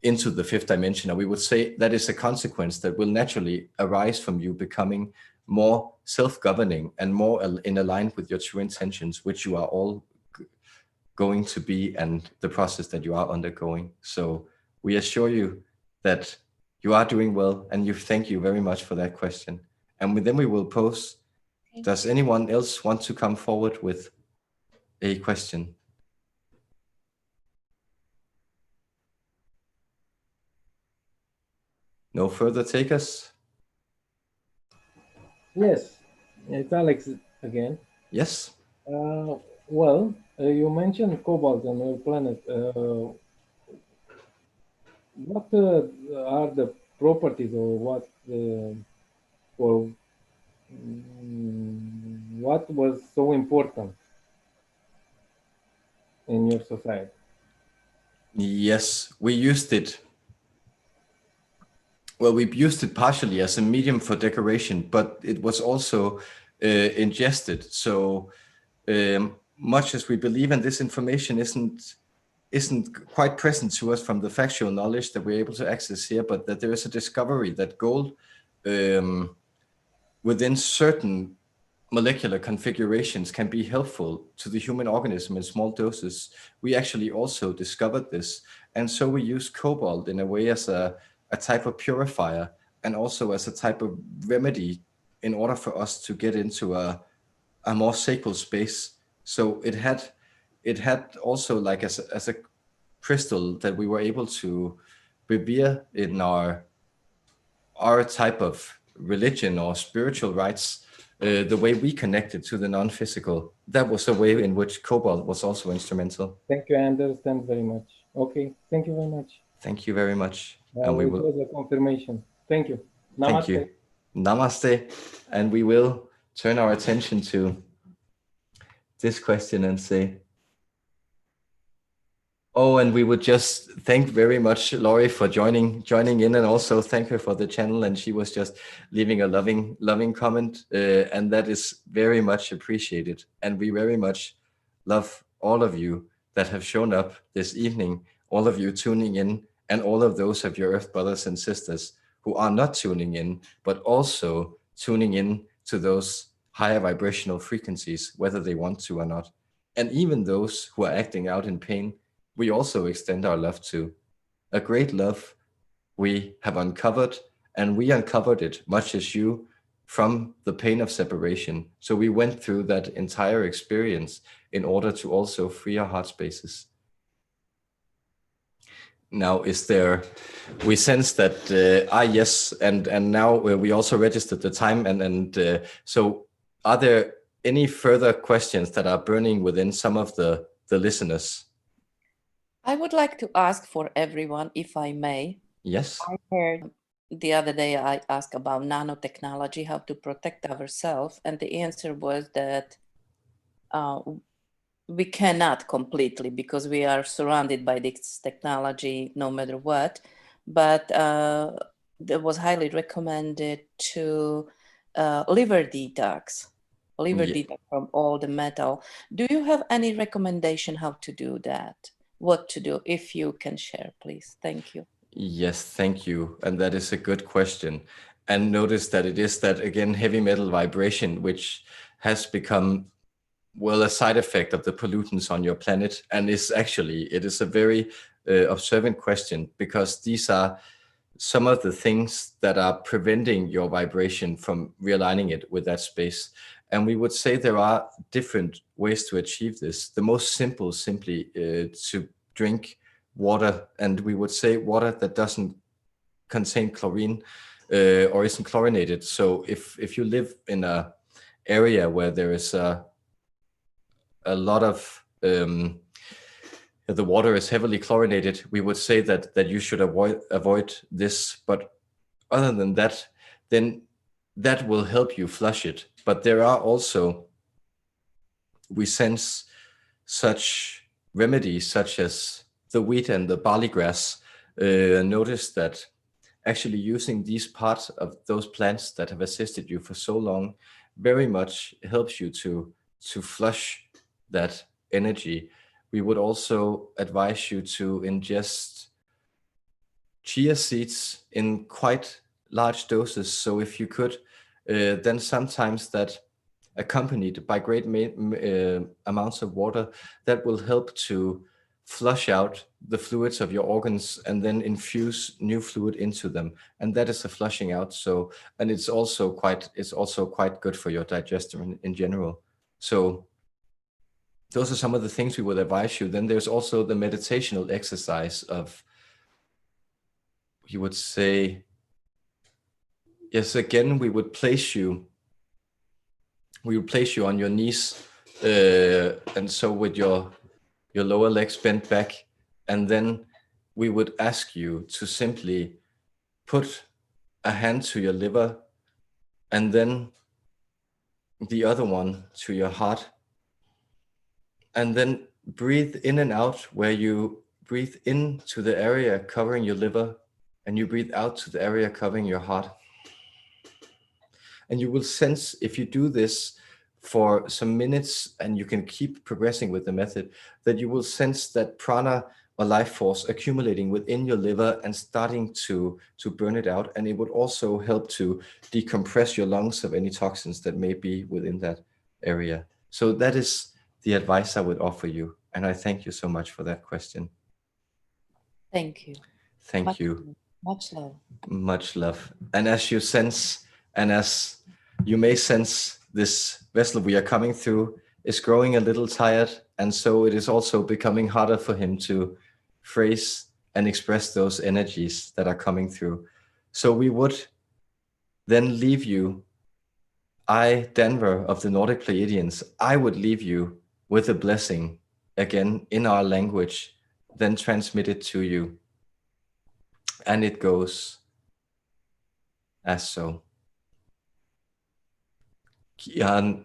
into the fifth dimension. And we would say that is a consequence that will naturally arise from you becoming more self-governing and more in aligned with your true intentions, which you are all going to be, and the process that you are undergoing. So we assure you that you are doing well, and thank you very much for that question. And then we will pose, does anyone else want to come forward with a question? No further takers? Yes, it's Alex again. Yes. Well, you mentioned cobalt on our planet. What are the properties, or or what was so important in your society? Yes, we used it. Well, we used it partially as a medium for decoration, but it was also ingested. So much as we believe in this information isn't quite present to us from the factual knowledge that we're able to access here, but that there is a discovery that gold within certain molecular configurations can be helpful to the human organism in small doses. We actually also discovered this. And so we use cobalt in a way as a type of purifier, and also as a type of remedy in order for us to get into a more sacred space. So it had also, like as a crystal that we were able to revere in our type of religion or spiritual rites, the way we connected to the non-physical. That was a way in which cobalt was also instrumental. Thank you, I understand very much. Okay, thank you very much. Thank you very much. And we will... It was a confirmation. Thank you. Namaste. Thank you. Namaste. And we will turn our attention to this question and say, oh, and we would just thank very much Laurie for joining in, and also thank her for the channel. And she was just leaving a loving comment, and that is very much appreciated. And we very much love all of you that have shown up this evening, all of you tuning in, and all of those of your Earth brothers and sisters who are not tuning in, but also tuning in to those higher vibrational frequencies, whether they want to or not. And even those who are acting out in pain, we also extend our love to. A great love we have uncovered, and we uncovered it, much as you, from the pain of separation. So we went through that entire experience in order to also free our heart spaces. Now, we sense that, yes, and now we also registered the time, and so are there any further questions that are burning within some of the listeners? I would like to ask for everyone, if I may. Yes. I heard the other day I asked about nanotechnology, how to protect ourselves, and the answer was that we cannot completely, because we are surrounded by this technology no matter what, but it was highly recommended to liver detox from all the metal. Do you have any recommendation how to do that? What to do? If you can share, please. Thank you. Yes, thank you. And that is a good question. And notice that it is that, again, heavy metal vibration, which has become, well, a side effect of the pollutants on your planet. And it is a very observant question, because these are some of the things that are preventing your vibration from realigning it with that space. And we would say there are different ways to achieve this. The most simple, simply to drink water, and we would say water that doesn't contain chlorine or isn't chlorinated. So if you live in a area where there is a lot of the water is heavily chlorinated, we would say that you should avoid this. But other than that, then that will help you flush it. But there are also, we sense such remedies such as the wheat and the barley grass. Notice that actually using these parts of those plants that have assisted you for so long very much helps you to flush that energy. We would also advise you to ingest chia seeds in quite large doses. So if you could, then sometimes that accompanied by great amounts of water, that will help to flush out the fluids of your organs and then infuse new fluid into them. And that is a flushing out. So, and it's also quite good for your digestion in general. So those are some of the things we would advise you. Then there's also the meditational exercise of, you would say, yes, again, we would place you on your knees, and so with your lower legs bent back, and then we would ask you to simply put a hand to your liver and then the other one to your heart, and then breathe in and out, where you breathe in to the area covering your liver and you breathe out to the area covering your heart. And you will sense, if you do this for some minutes, and you can keep progressing with the method, that you will sense that prana or life force accumulating within your liver and starting to burn it out. And it would also help to decompress your lungs of any toxins that may be within that area. So that is the advice I would offer you. And I thank you so much for that question. Thank you. Thank you. Much love. Much love. And as you sense, and as you may sense, this vessel we are coming through is growing a little tired, and so it is also becoming harder for him to phrase and express those energies that are coming through. So we would then leave you, I, Danver of the Nordic Pleidians, I would leave you with a blessing, again in our language, then transmit it to you. And it goes as so. Kian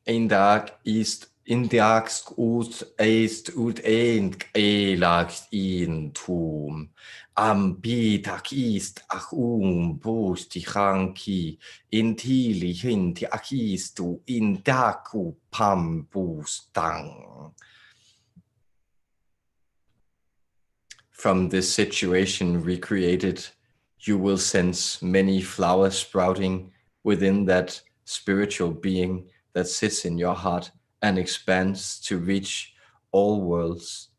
indag ist indags ut eist ut ein elags in tum am bitak ist ach busti hanki intili hinti akistu indaku pam bustang. From this situation recreated, you will sense many flowers sprouting within that spiritual being that sits in your heart and expands to reach all worlds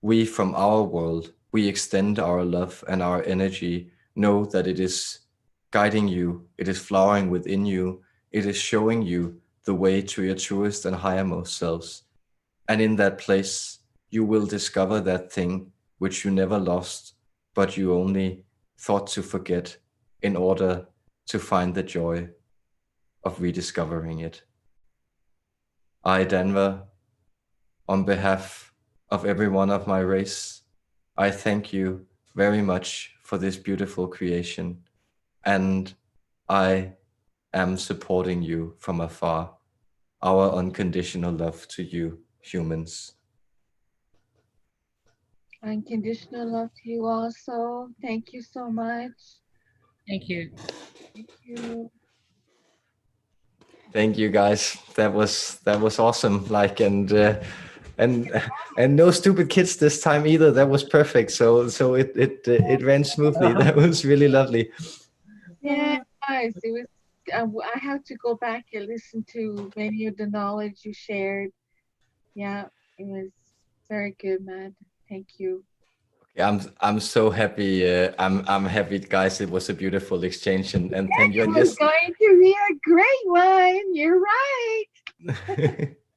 we from our world, we extend our love and our energy. Know that it is guiding you, it is flowering within you, it is showing you the way to your truest and highermost selves. And in that place, you will discover that thing which you never lost, but you only thought to forget in order to find the joy of rediscovering it. I, Danver, on behalf of everyone of my race, I thank you very much for this beautiful creation, and I am supporting you from afar. Our unconditional love to you, humans. Unconditional love to you also. Thank you so much. Thank you. Thank you. Thank you, guys. That was awesome. Like, and no stupid kids this time either. That was perfect. So it ran smoothly. That was really lovely. Yeah, guys, it was. I have to go back and listen to many of the knowledge you shared. Yeah, it was very good, man. Thank you. I'm so happy. I'm happy, guys. It was a beautiful exchange, and thank you. It And was yes, going to be a great one. You're right.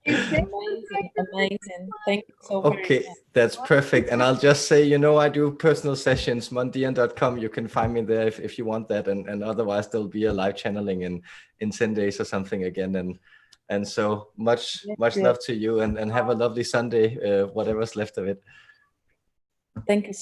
Amazing. Thank you so very okay, much. that's perfect. And I'll just say, I do personal sessions, mondian.com. You can find me there if you want that. And otherwise, there'll be a live channeling in 10 days or something again. And so much love to you, and have a lovely Sunday, whatever's left of it. Thank you